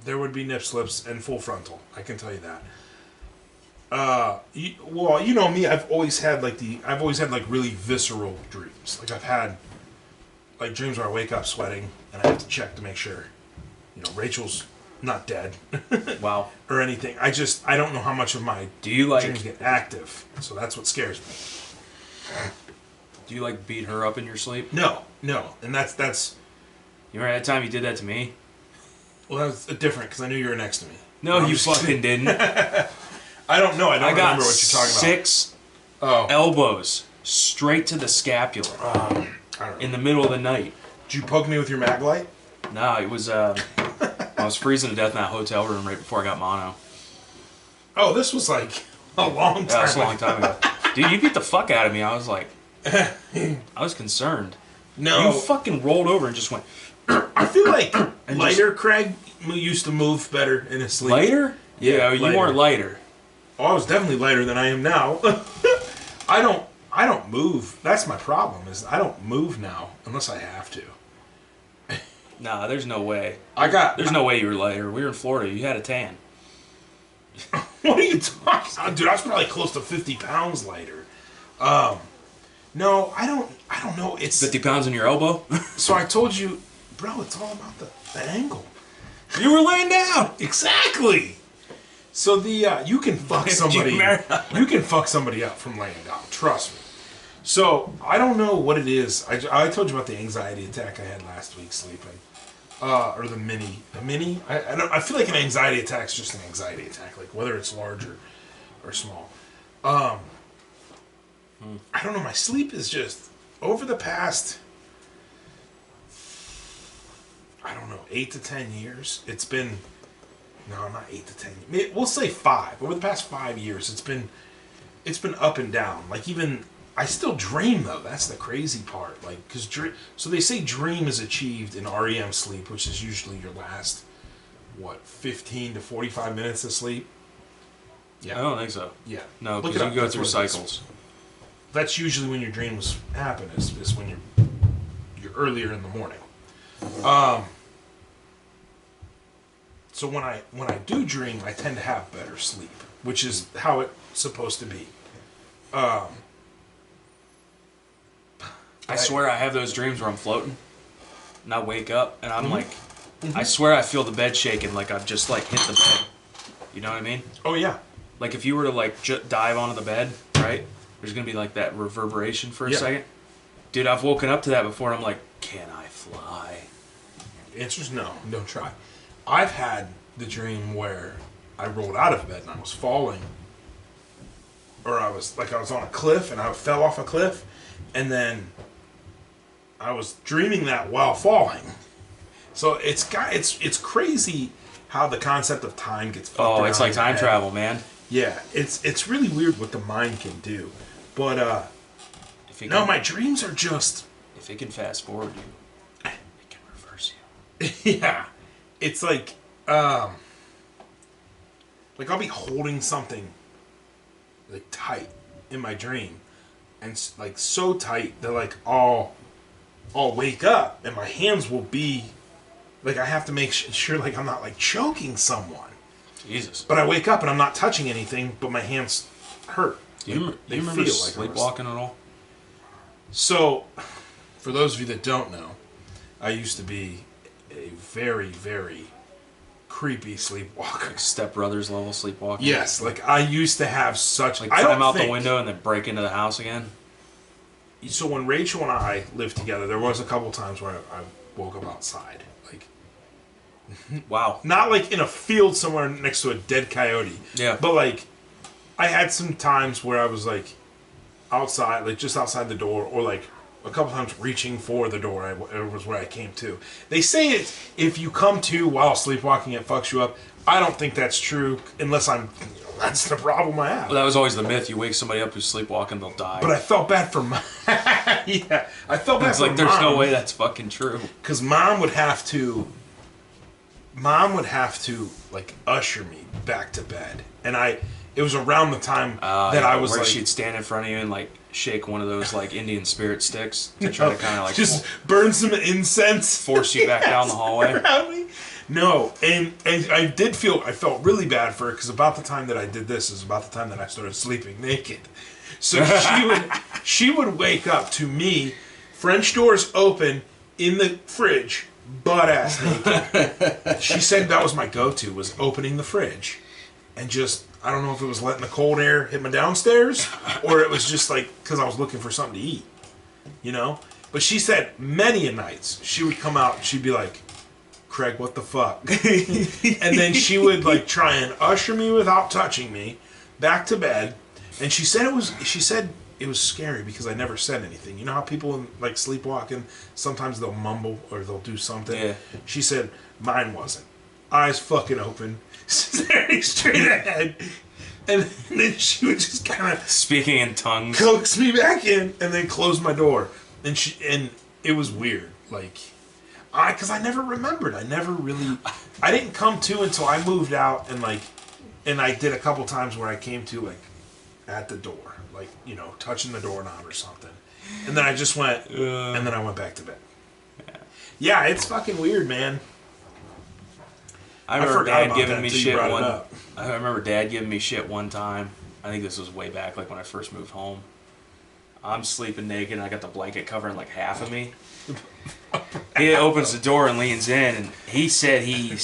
There would be nip slips and full frontal. I can tell you that. You know me. I've always had really visceral dreams. I've had dreams where I wake up sweating and I have to check to make sure, Rachel's not dead. Wow. Or anything. I don't know how much of my dreams get active, so that's what scares me. Do you beat her up in your sleep? No, and that's. You remember that time you did that to me? Well, that was different because I knew you were next to me. No, you fucking didn't. I don't know. I don't remember what you're talking about. 6 elbows straight to the scapula I don't know. in the middle of the night. Did you poke me with your mag light? No, it was. I was freezing to death in that hotel room right before I got mono. Oh, this was a long time. Yeah, that's a long time ago. Dude, you beat the fuck out of me. I was I was concerned. No, You fucking rolled over and just went. I feel like lighter Craig used to move better in his sleep. Lighter? Yeah, you lighter. weren't lighter. Oh, I was definitely lighter than I am now. I don't move. That's my problem. Is I don't move now unless I have to. Nah, there's no way. There's no way you were lighter. We were in Florida. You had a tan. What are you talking about? Dude, I was probably close to 50 pounds lighter. No, I don't know. It's 50 pounds in your elbow? So I told you, bro, it's all about the angle. You were laying down. Exactly. So you can fuck somebody. You can fuck somebody up from laying down. Trust me. So I don't know what it is. I told you about the anxiety attack I had last week sleeping, or the mini. I feel like an anxiety attack is just an anxiety attack, whether it's large or small. I don't know. My sleep is just over the past. I don't know, 8 to 10 years. It's been. No, not 8 to 10. We'll say 5. Over the past 5 years, it's been up and down. Even I still dream though. That's the crazy part. So they say dream is achieved in REM sleep, which is usually your last 15 to 45 minutes of sleep. Yeah, I don't think so. Yeah, no, because you go through cycles. That's usually when your dreams happen. Is when you're earlier in the morning. So when I do dream, I tend to have better sleep, which is how it's supposed to be. I swear I have those dreams where I'm floating, and I wake up, and I'm I swear I feel the bed shaking like I've just like hit the bed. You know what I mean? Oh yeah. Like if you were to like dive onto the bed, right? There's gonna be like that reverberation for a second. Dude, I've woken up to that before and I'm like, can I fly? The answer's no. Don't try. I've had the dream where I rolled out of bed and I was falling. Or I was on a cliff and I fell off a cliff. And then I was dreaming that while falling. So it's crazy how the concept of time gets fucked around. Oh, it's like time travel, man. Yeah, it's really weird what the mind can do. But no, my dreams are just... If it can fast forward you, it can reverse you. Yeah. It's like I'll be holding something like tight in my dream, and like so tight that like I'll wake up and my hands will be like, I have to make sure like I'm not like choking someone. Jesus. But I wake up and I'm not touching anything, but my hands hurt. Do you remember sleepwalking at all? So, for those of you that don't know, I used to be a very, very creepy sleepwalker. Like Step Brothers level sleepwalking? Yes, like I used to have such... Like climb out the window and then break into the house again? So when Rachel and I lived together, there was a couple times where I woke up outside. Like... Wow. Not like in a field somewhere next to a dead coyote. Yeah. But like, I had some times where I was like outside, like just outside the door, or like a couple times reaching for the door. It was where I came to. They say it, if you come to while sleepwalking, it fucks you up. I don't think that's true, unless I'm... that's the problem I have. Well, that was always the myth. You wake somebody up who's sleepwalking, they'll die. But I felt bad for Mom. Yeah, I felt bad for Mom. It's like, there's no way that's fucking true. Because Mom would have to like usher me back to bed, and it was around the time that I was where like, she'd stand in front of you and like shake one of those like Indian spirit sticks to try to kind of like just burn some incense, force you back down the hallway. Around me. No, and I felt really bad for her, because about the time that I did this is about the time that I started sleeping naked. So she would wake up to me, French doors open, in the fridge, butt ass naked. She said that was my go-to, was opening the fridge and just, I don't know if it was letting the cold air hit my downstairs or it was just like because I was looking for something to eat, you know. But she said many a nights she would come out and she'd be like, Craig, what the fuck? And then she would like try and usher me without touching me back to bed. And she said it was scary because I never said anything. You know how people in like sleepwalking, sometimes they'll mumble or they'll do something? Yeah. She said mine wasn't. Eyes fucking open, staring straight ahead. And then she would just kind of speaking in tongues, coax me back in, and then close my door. And it was weird, like, because I never remembered. I didn't come to until I moved out, and I did a couple times where I came to like at the door, like, you know, touching the doorknob or something, and then I just went, and then I went back to bed. Yeah, it's fucking weird, man. I remember Dad giving me shit I remember Dad giving me shit one time. I think this was way back, like when I first moved home. I'm sleeping naked, and I got the blanket covering like half of me. He opens the door and leans in, and he said he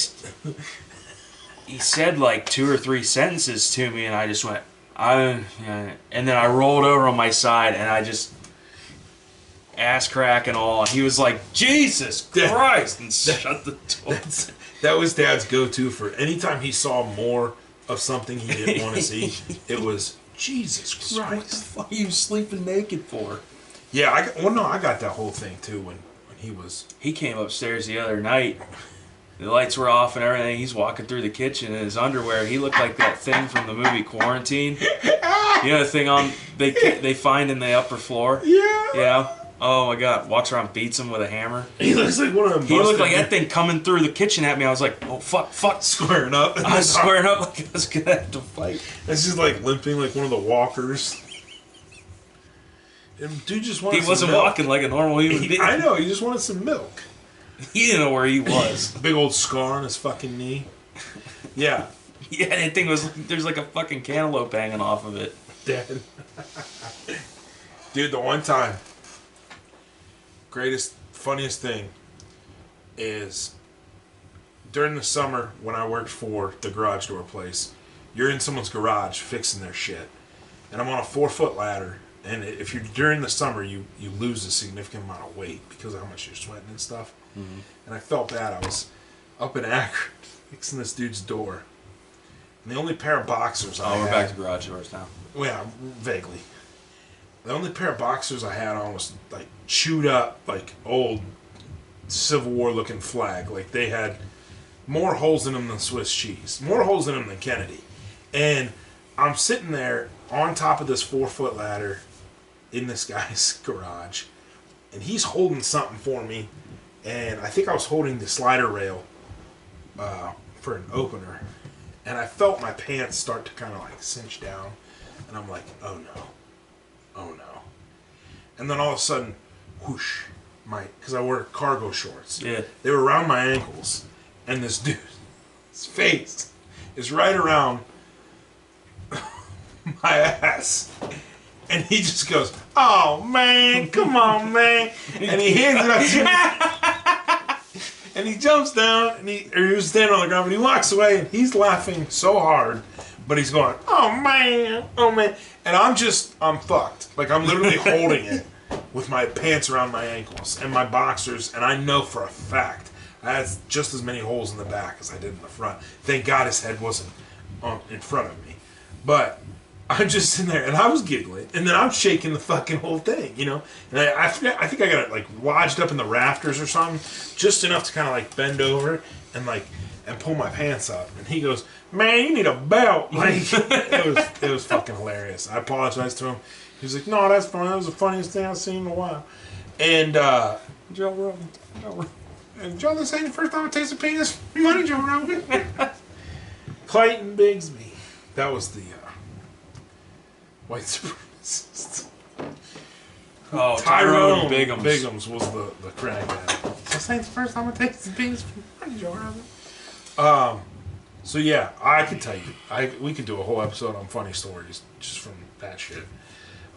said like 2 or 3 sentences to me, and I just went, and then I rolled over on my side, and I just ass crack and all. And he was like, Jesus Christ, and shut the door. That was Dad's go-to for anytime he saw more of something he didn't want to see. It was, Jesus Christ. What the fuck are you sleeping naked for? Yeah, I got that whole thing too when he was... He came upstairs the other night. The lights were off and everything. He's walking through the kitchen in his underwear. He looked like that thing from the movie Quarantine. You know the thing they find in the upper floor? Yeah. Yeah. Oh my God! Walks around, beats him with a hammer. He looks like one of them. He looked like that thing coming through the kitchen at me. I was like, oh fuck, squaring up. I was squaring up like I was gonna have to fight. It's just like limping like one of the walkers. And dude just wanted. He wasn't milk. walking like a normal human being. I know. He just wanted some milk. He didn't know where he was. Big old scar on his fucking knee. Yeah. Yeah, that thing was. There's like a fucking cantaloupe hanging off of it. Dead. Dude, the one time. Greatest, funniest thing is during the summer when I worked for the garage door place, you're in someone's garage fixing their shit, and I'm on a 4-foot ladder. And if you're during the summer, you lose a significant amount of weight because of how much you're sweating and stuff. Mm-hmm. And I felt bad. I was up in Akron fixing this dude's door, and the only pair of boxers I had... we're back to garage doors now. Well, yeah, vaguely. The only pair of boxers I had on was like chewed up, like old Civil War looking flag. Like they had more holes in them than Swiss cheese, more holes in them than Kennedy. And I'm sitting there on top of this 4-foot ladder in this guy's garage, and he's holding something for me, and I think I was holding the slider rail for an opener, and I felt my pants start to kind of like cinch down, and I'm like, oh no, and then all of a sudden, whoosh, because I wear cargo shorts, they were around my ankles, and this dude, his face is right around my ass. And he just goes, oh, man, come on, man. And he hands it up to me. And he jumps down, and he was standing on the ground, and he walks away, and he's laughing so hard, but he's going, oh, man, oh, man. And I'm fucked. Like, I'm literally holding it with my pants around my ankles and my boxers, and I know for a fact I had just as many holes in the back as I did in the front. Thank God his head wasn't in front of me. But I'm just sitting there, and I was giggling, and then I'm shaking the fucking whole thing, you know? And I think I got it, like, lodged up in the rafters or something, just enough to kind of, like, bend over and pull my pants up. And he goes, man, you need a belt. Like, it was fucking hilarious. I apologized to him. He was like, no, that's fine. That was the funniest thing I've seen in a while. And, Joe Rogan. And Joe, this ain't the first time I tasted penis. Money, Joe Rogan. Clayton Bigsby. That was the white supremacist. Oh, Tyrone Biggums. Biggums was the crackhead. This ain't the first time I tasted penis. Money, Joe Rogan. So yeah, I can tell you. We could do a whole episode on funny stories just from that shit.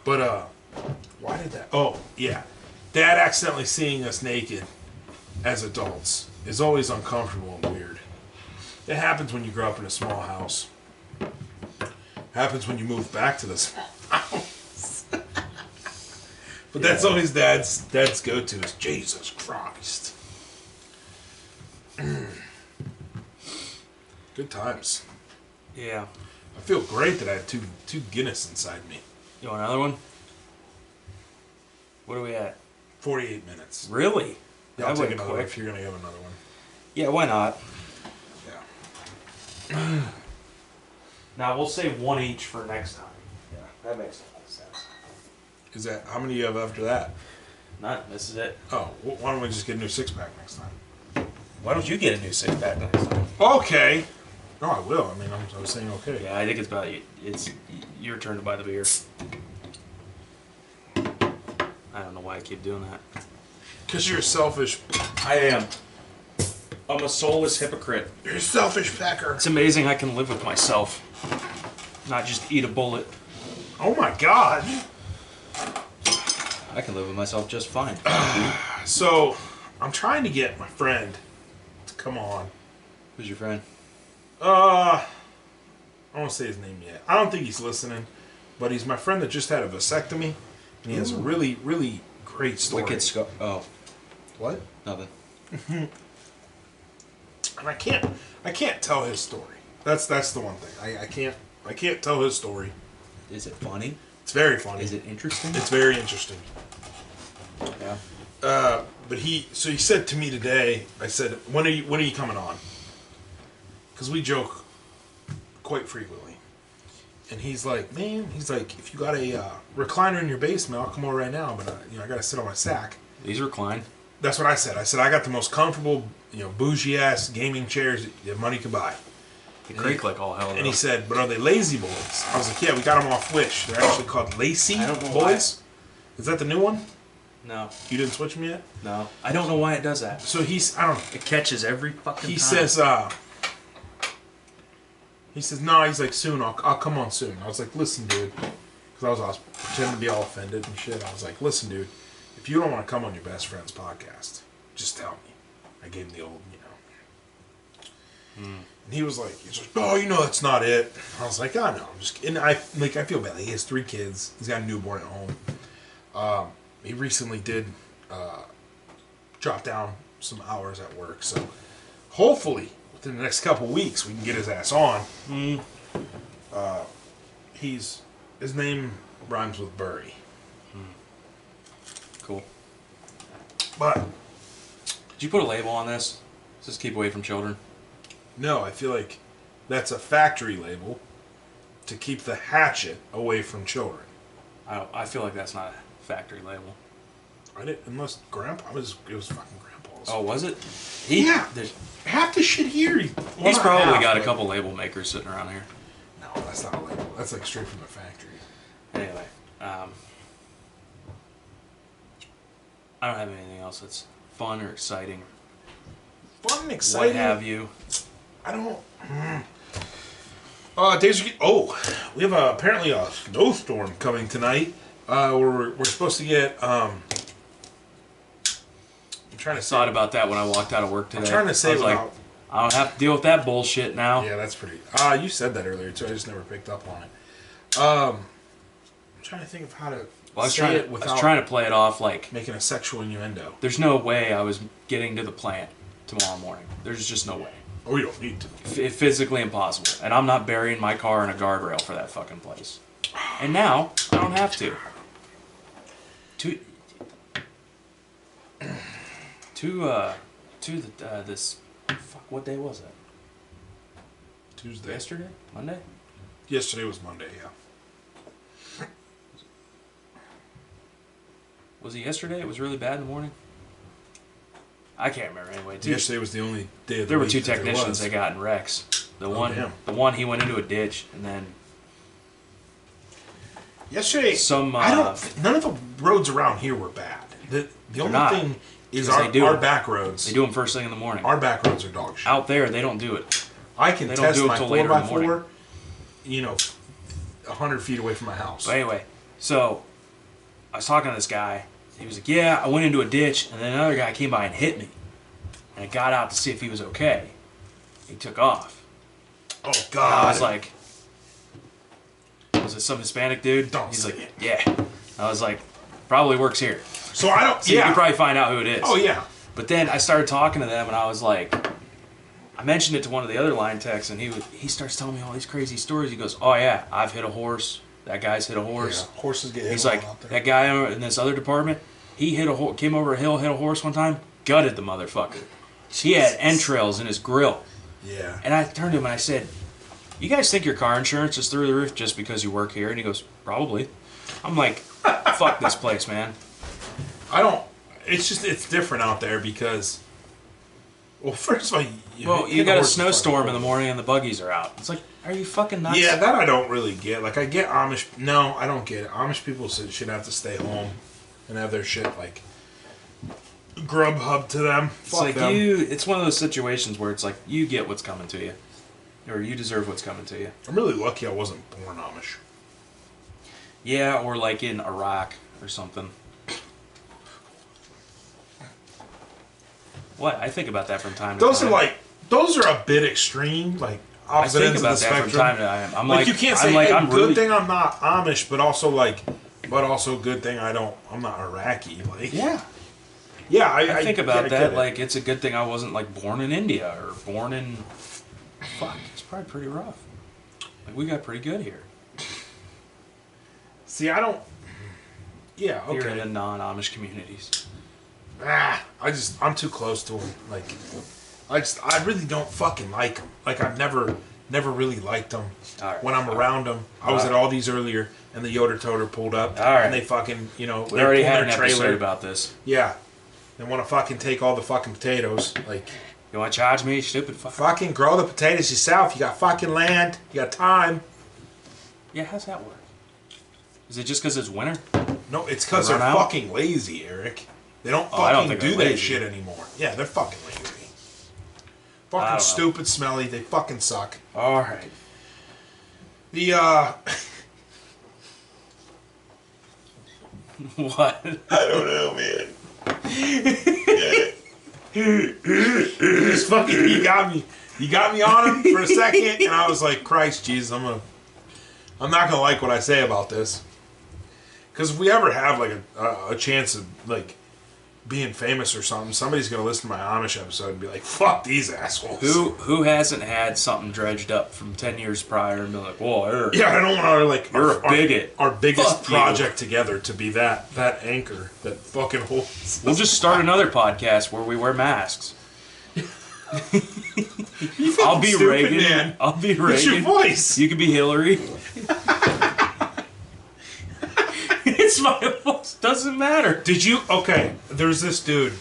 But why did that? Oh yeah, Dad accidentally seeing us naked as adults is always uncomfortable and weird. It happens when you grow up in a small house. It happens when you move back to the small house. But that's always Dad's go-to is Jesus Christ. Good times. Yeah. I feel great that I have two Guinness inside me. You want another one? What are we at? 48 minutes. Really? Yeah, I'll take another one if you're going to have another one. Yeah, why not? Yeah. Now, we'll save one each for next time. Yeah. That makes a lot of sense. Is that, how many do you have after that? None. This is it. Oh, why don't we just get a new 6-pack next time? Why don't you get a new 6-pack next time? Okay. No, I will. I mean, I was saying okay. Yeah, I think it's your turn to buy the beer. I don't know why I keep doing that. Because you're selfish. I am. I'm a soulless hypocrite. You're a selfish packer. It's amazing I can live with myself. Not just eat a bullet. Oh my God. I can live with myself just fine. So, I'm trying to get my friend to come on. Who's your friend? I won't say his name yet. I don't think he's listening, but he's my friend that just had a vasectomy, and he has a really, really great story. Wicked Oh. What? Nothing. And I can't tell his story. That's the one thing. I can't tell his story. Is it funny? It's very funny. Is it interesting? It's very interesting. Yeah. But he said to me today, I said, when are you coming on? Because we joke quite frequently. And he's like, man, if you got a recliner in your basement, I'll come over right now, but I got to sit on my sack. These recline. That's what I said. I said, I got the most comfortable, bougie-ass gaming chairs that money could buy. They creak like all hell. And he said, but are they Lazy Boys? I was like, yeah, we got them off Wish. They're actually called Lacy Boys. Is that the new one? No. You didn't switch them yet? No. I don't know why it does that. So I don't know. It catches every fucking time. He says, no, he's like, soon, I'll come on soon. I was like, listen, dude. Because I was pretending to be all offended and shit. I was like, listen, dude, if you don't want to come on your best friend's podcast, just tell me. I gave him the old, And he was like, "Oh, you know, that's not it." I was like, "Oh no, I'm just," and I feel bad. He has 3 kids. He's got a newborn at home. He recently did drop down some hours at work, so hopefully within the next couple weeks we can get his ass on. His name rhymes with Burry. Cool. But Did you put a label on this? Does this keep away from children? no, I feel like that's a factory label to keep the hatchet away from children. I feel like that's not a factory label. I didn't, unless Grandpa it was fucking Grandpa's. Oh, was it? There's half the shit here. He's probably got a couple label makers sitting around here. No, that's not a label. That's like straight from the factory. Anyway, I don't have anything else that's fun or exciting. Fun and exciting. What have you? I don't. Days are. We have apparently a snowstorm coming tonight. We're supposed to get. I'm trying to thought about that when I walked out of work today. I'm trying to say I don't have to deal with that bullshit now. Yeah, that's pretty. You said that earlier too. I just never picked up on it. I'm trying to think of how to. Well, I was trying to play it off like making a sexual innuendo. There's no way I was getting to the plant tomorrow morning. There's just no way. Oh, you don't need to. Physically impossible. And I'm not burying my car in a guardrail for that fucking place. And now I don't have to. What day was it? Tuesday. Yesterday? Monday? Yesterday was Monday, yeah. Was it yesterday? It was really bad in the morning? I can't remember anyway. Yesterday was the only day of the There were week 2 technicians that got in wrecks. The one he went into a ditch, and then yesterday none of the roads around here were bad. The only thing is our back roads. They do them first thing in the morning. Our back roads are dog shit. Out there, they don't do it. I can test my 4x4, 100 feet away from my house. But anyway, so I was talking to this guy. He was like, "Yeah, I went into a ditch, and then another guy came by and hit me. And I got out to see if he was okay. He took off." Oh, God. And I was like, "Was it some Hispanic dude?" He's like, "Yeah." I was like, "Probably works here." So I don't... So you can probably find out who it is. Oh, yeah. But then I started talking to them, and I was like... I mentioned it to one of the other line techs, and he starts telling me all these crazy stories. He goes, "Oh, yeah, I've hit a horse. That guy's hit a horse." Yeah, horses get hit. He's like, out there. That guy in this other department, he came over a hill, hit a horse one time, gutted the motherfucker. He had entrails in his grill. Yeah. And I turned to him and I said, "You guys think your car insurance is through the roof just because you work here?" And he goes, "Probably." I'm like, fuck this place, man. I don't... It's different out there because... Well, first of all... you got a snowstorm in the morning and the buggies are out. It's like, are you fucking nuts? Yeah, that I don't really get. Like, I get Amish... No, I don't get it. Amish people should have to stay home and have their shit, like, Grubhub to them. It's like them. It's one of those situations where it's like, you get what's coming to you. Or you deserve what's coming to you. I'm really lucky I wasn't born Amish. Yeah, or like in Iraq or something. What? I think about that from time to time. Those are a bit extreme, like opposite ends of the spectrum. From time to time. I'm like you can't say, hey, good thing I'm not Amish, but also good thing I'm not Iraqi. Like, yeah, I think about that. Like, it's a good thing I wasn't like born in India or born in. Fuck, it's probably pretty rough. Like, we got pretty good here. See, I don't. Yeah, okay. Here in the non-Amish communities. I'm too close to them. Like, I really don't fucking like them. Like, I've never really liked them. When I'm around them, I was at Aldi's earlier, and the Yoder Toter pulled up, and they fucking, we already had an episode about this. Yeah, they want to fucking take all the fucking potatoes. Like, you want to charge me, stupid fuck? Fucking grow the potatoes yourself. You got fucking land. You got time. Yeah, how's that work? Is it just because it's winter? No, it's because they're fucking lazy, Eric. They don't fucking do that shit anymore. Yeah, they're fucking lazy. Fucking stupid, smelly. They fucking suck. All right. What? I don't know, man. Just fucking, you got me on him for a second, and I was like, Christ, Jesus, I'm not gonna like what I say about this. Because if we ever have like a chance of like being famous or something, somebody's gonna listen to my Amish episode and be like, "Fuck these assholes." Who hasn't had something dredged up from 10 years prior and be like, "Whoa, yeah, I don't want our like you're a bigot." Our biggest Fuck project together to be that anchor that fucking holds. We'll just start another podcast where we wear masks. I'll be stupid, Reagan. Man. I'll be Reagan. It's your voice. You can be Hillary. It's my voice. Doesn't matter. Did you? Okay, there's this dude.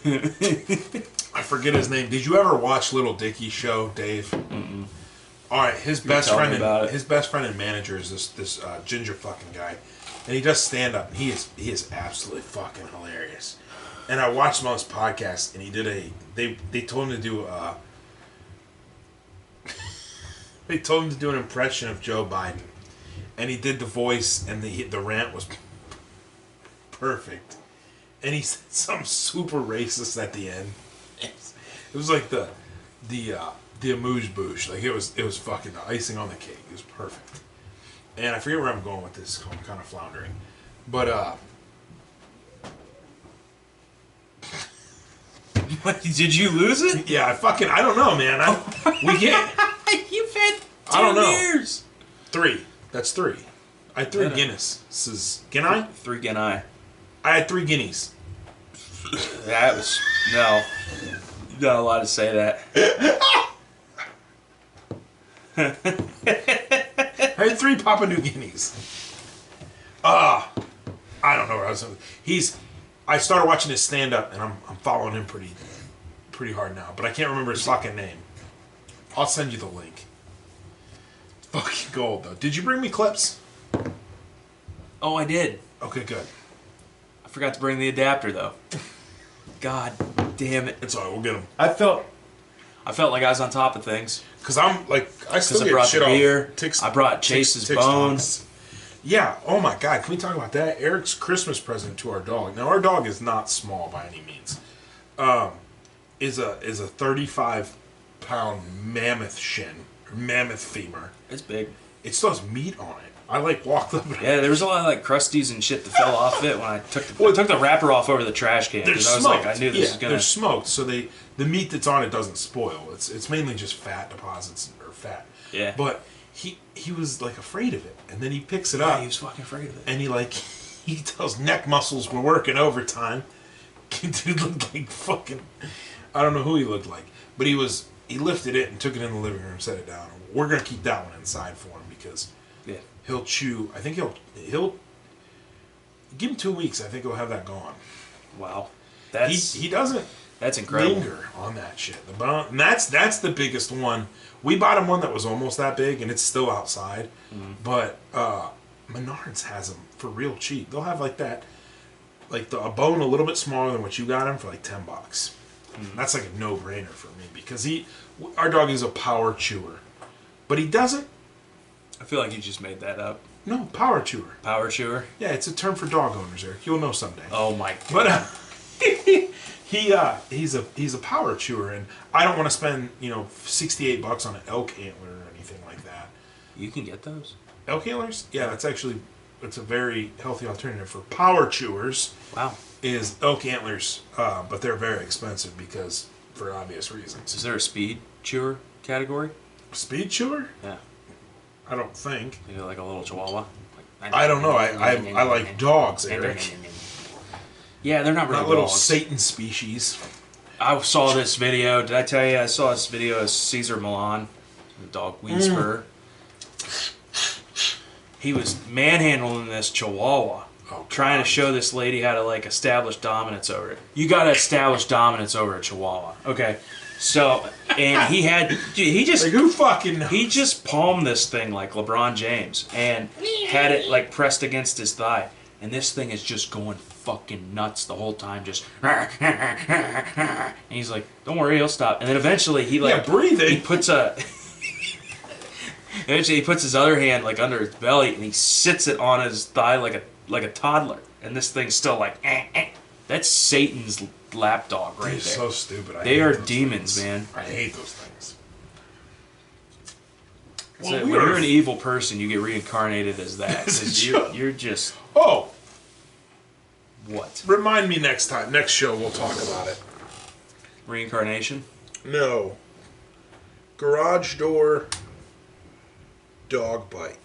I forget his name. Did you ever watch Little Dicky's show, Dave? Mm-mm. All right, his best friend and manager is this ginger fucking guy, and he does stand up. And he is absolutely fucking hilarious. And I watched him on his podcast, and he did they told him to do they told him to do an impression of Joe Biden. And he did the voice, and the rant was perfect. And he said something super racist at the end. It was like the amuse-bouche. Like it was fucking the icing on the cake. It was perfect. And I forget where I'm going with this. I'm kind of floundering. But did you lose it? yeah, I don't know, man. We can't. You've had 2 years. 3. That's 3. I had 3 Guinnesses. Guinea? 3 Guinea. I had 3 guineas. That was no. You're not allowed to say that. I had 3 Papua New Guineas. I don't know what I was. I started watching his stand up, and I'm following him pretty hard now, but I can't remember his fucking name. I'll send you the link. Fucking gold, though. Did you bring me clips? Oh, I did. Okay, good. I forgot to bring the adapter, though. God damn it. It's alright, we'll get them. I felt like I was on top of things. Because I'm, like, I still I get brought shit the off. beer. I brought Chase's bones. Yeah, oh my God, can we talk about that? Eric's Christmas present to our dog. Now, our dog is not small by any means. Is a 35-pound mammoth shin, or mammoth femur. It's big. It still has meat on it. I like walked up. Yeah, there was a lot of like crusties and shit that fell off it when I took the wrapper off over the trash can. They're I was smoked. like, I knew this was gonna. They're smoked, so the meat that's on it doesn't spoil. It's mainly just fat deposits or fat. Yeah. But he was like afraid of it, and then he picks it up. He was fucking afraid of it. And he tells neck muscles were working overtime. Dude looked like fucking. I don't know who he looked like, but he lifted it and took it in the living room, set it down. We're gonna keep that one inside for him because he'll chew. I think he'll give him 2 weeks. I think he'll have that gone. Wow, he doesn't. That's incredible. Linger on that shit. The bone, and that's the biggest one. We bought him one that was almost that big, and it's still outside. Mm-hmm. But Menards has them for real cheap. They'll have like that, like a bone a little bit smaller than what you got him for like $10. Mm-hmm. That's like a no-brainer for me because our dog is a power chewer, but he doesn't. I feel like you just made that up. No, power chewer. Power chewer. Yeah, it's a term for dog owners, Eric. You'll know someday. Oh my God. But he's a power chewer, and I don't want to spend $68 on an elk antler or anything like that. You can get those elk antlers. Yeah, it's a very healthy alternative for power chewers. Wow. Is elk antlers, but they're very expensive because for obvious reasons. Is there a speed chewer category? Speed chewer? Yeah. I don't think. Maybe like a little chihuahua. I don't know. I like dogs, Eric. Yeah, they're not really not little dogs. Satan species. I saw this video. Did I tell you I saw this video of Caesar Milan, the dog whisperer? He was manhandling this chihuahua, trying to show this lady how to like establish dominance over it. You got to establish dominance over a chihuahua, okay? So, and he just like who fucking knows? He just palmed this thing like LeBron James and had it like pressed against his thigh, and this thing is just going fucking nuts the whole time, just and he's like, don't worry, he'll stop. And then eventually he like breathing. He puts his other hand like under his belly and he sits it on his thigh like a toddler, and this thing's still like that's Satan's lapdog right They're there. so stupid. They are demons, man. I hate those things. So when you're an evil person, you get reincarnated as that. 'Cause you're just... Oh! What? Remind me next time. Next show, we'll talk about it. Reincarnation? No. Garage door dog bite.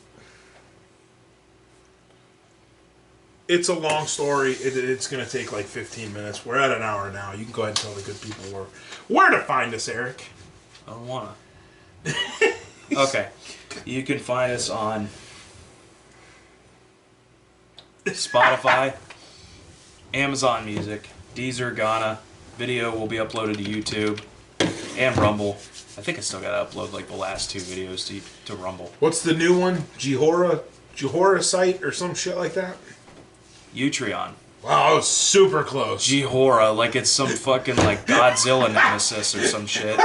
It's a long story. It's going to take like 15 minutes. We're at an hour now. You can go ahead and tell the good people where to find us, Eric. I don't want to. Okay. You can find us on Spotify, Amazon Music, Deezer, Ghana. Video will be uploaded to YouTube and Rumble. I think I still got to upload like the last 2 videos to Rumble. What's the new one? Jehora site or some shit like that? Utreon. Wow, I was super close. Jehora, like it's some fucking like Godzilla nemesis or some shit.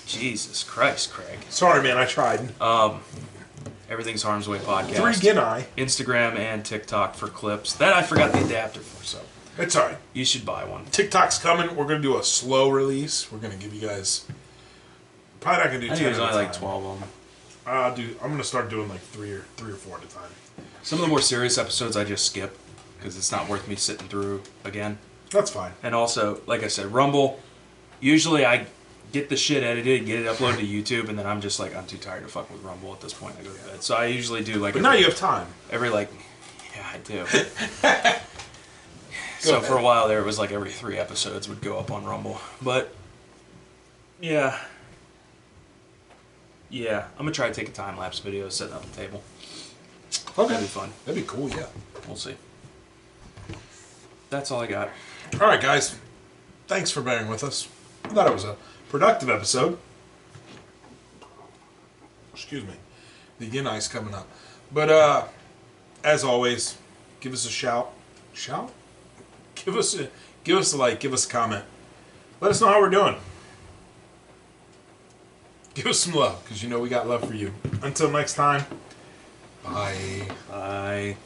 Jesus Christ, Craig. Sorry, man, I tried. Everything's Harm's Way Podcast. 3 Guinea. Instagram and TikTok for clips. That I forgot the adapter for, so It's alright. you should buy one. TikTok's coming. We're going to do a slow release. We're going to give you guys... Probably not going to do I 10 think there's at a only like time. 12 of them. I'm going to start doing like 3 or 4 at a time. Some of the more serious episodes I just skip because it's not worth me sitting through again. That's fine. And also, like I said, Rumble, usually I get the shit edited, get it uploaded to YouTube, and then I'm just like, I'm too tired to fuck with Rumble at this point. I go to bed. So I usually do like... But now you have time. Every like... Yeah, I do. So for a while there, it was like every 3 episodes would go up on Rumble. But, yeah. Yeah, I'm going to try to take a time-lapse video setting up the table. Okay. That'd be fun. That'd be cool, yeah. We'll see. That's all I got. All right, guys. Thanks for bearing with us. I thought it was a productive episode. Excuse me. The Guinea's coming up. But, as always, give us a shout. Shout? Give us a like. Give us a comment. Let us know how we're doing. Give us some love, because you know we got love for you. Until next time, bye. Bye.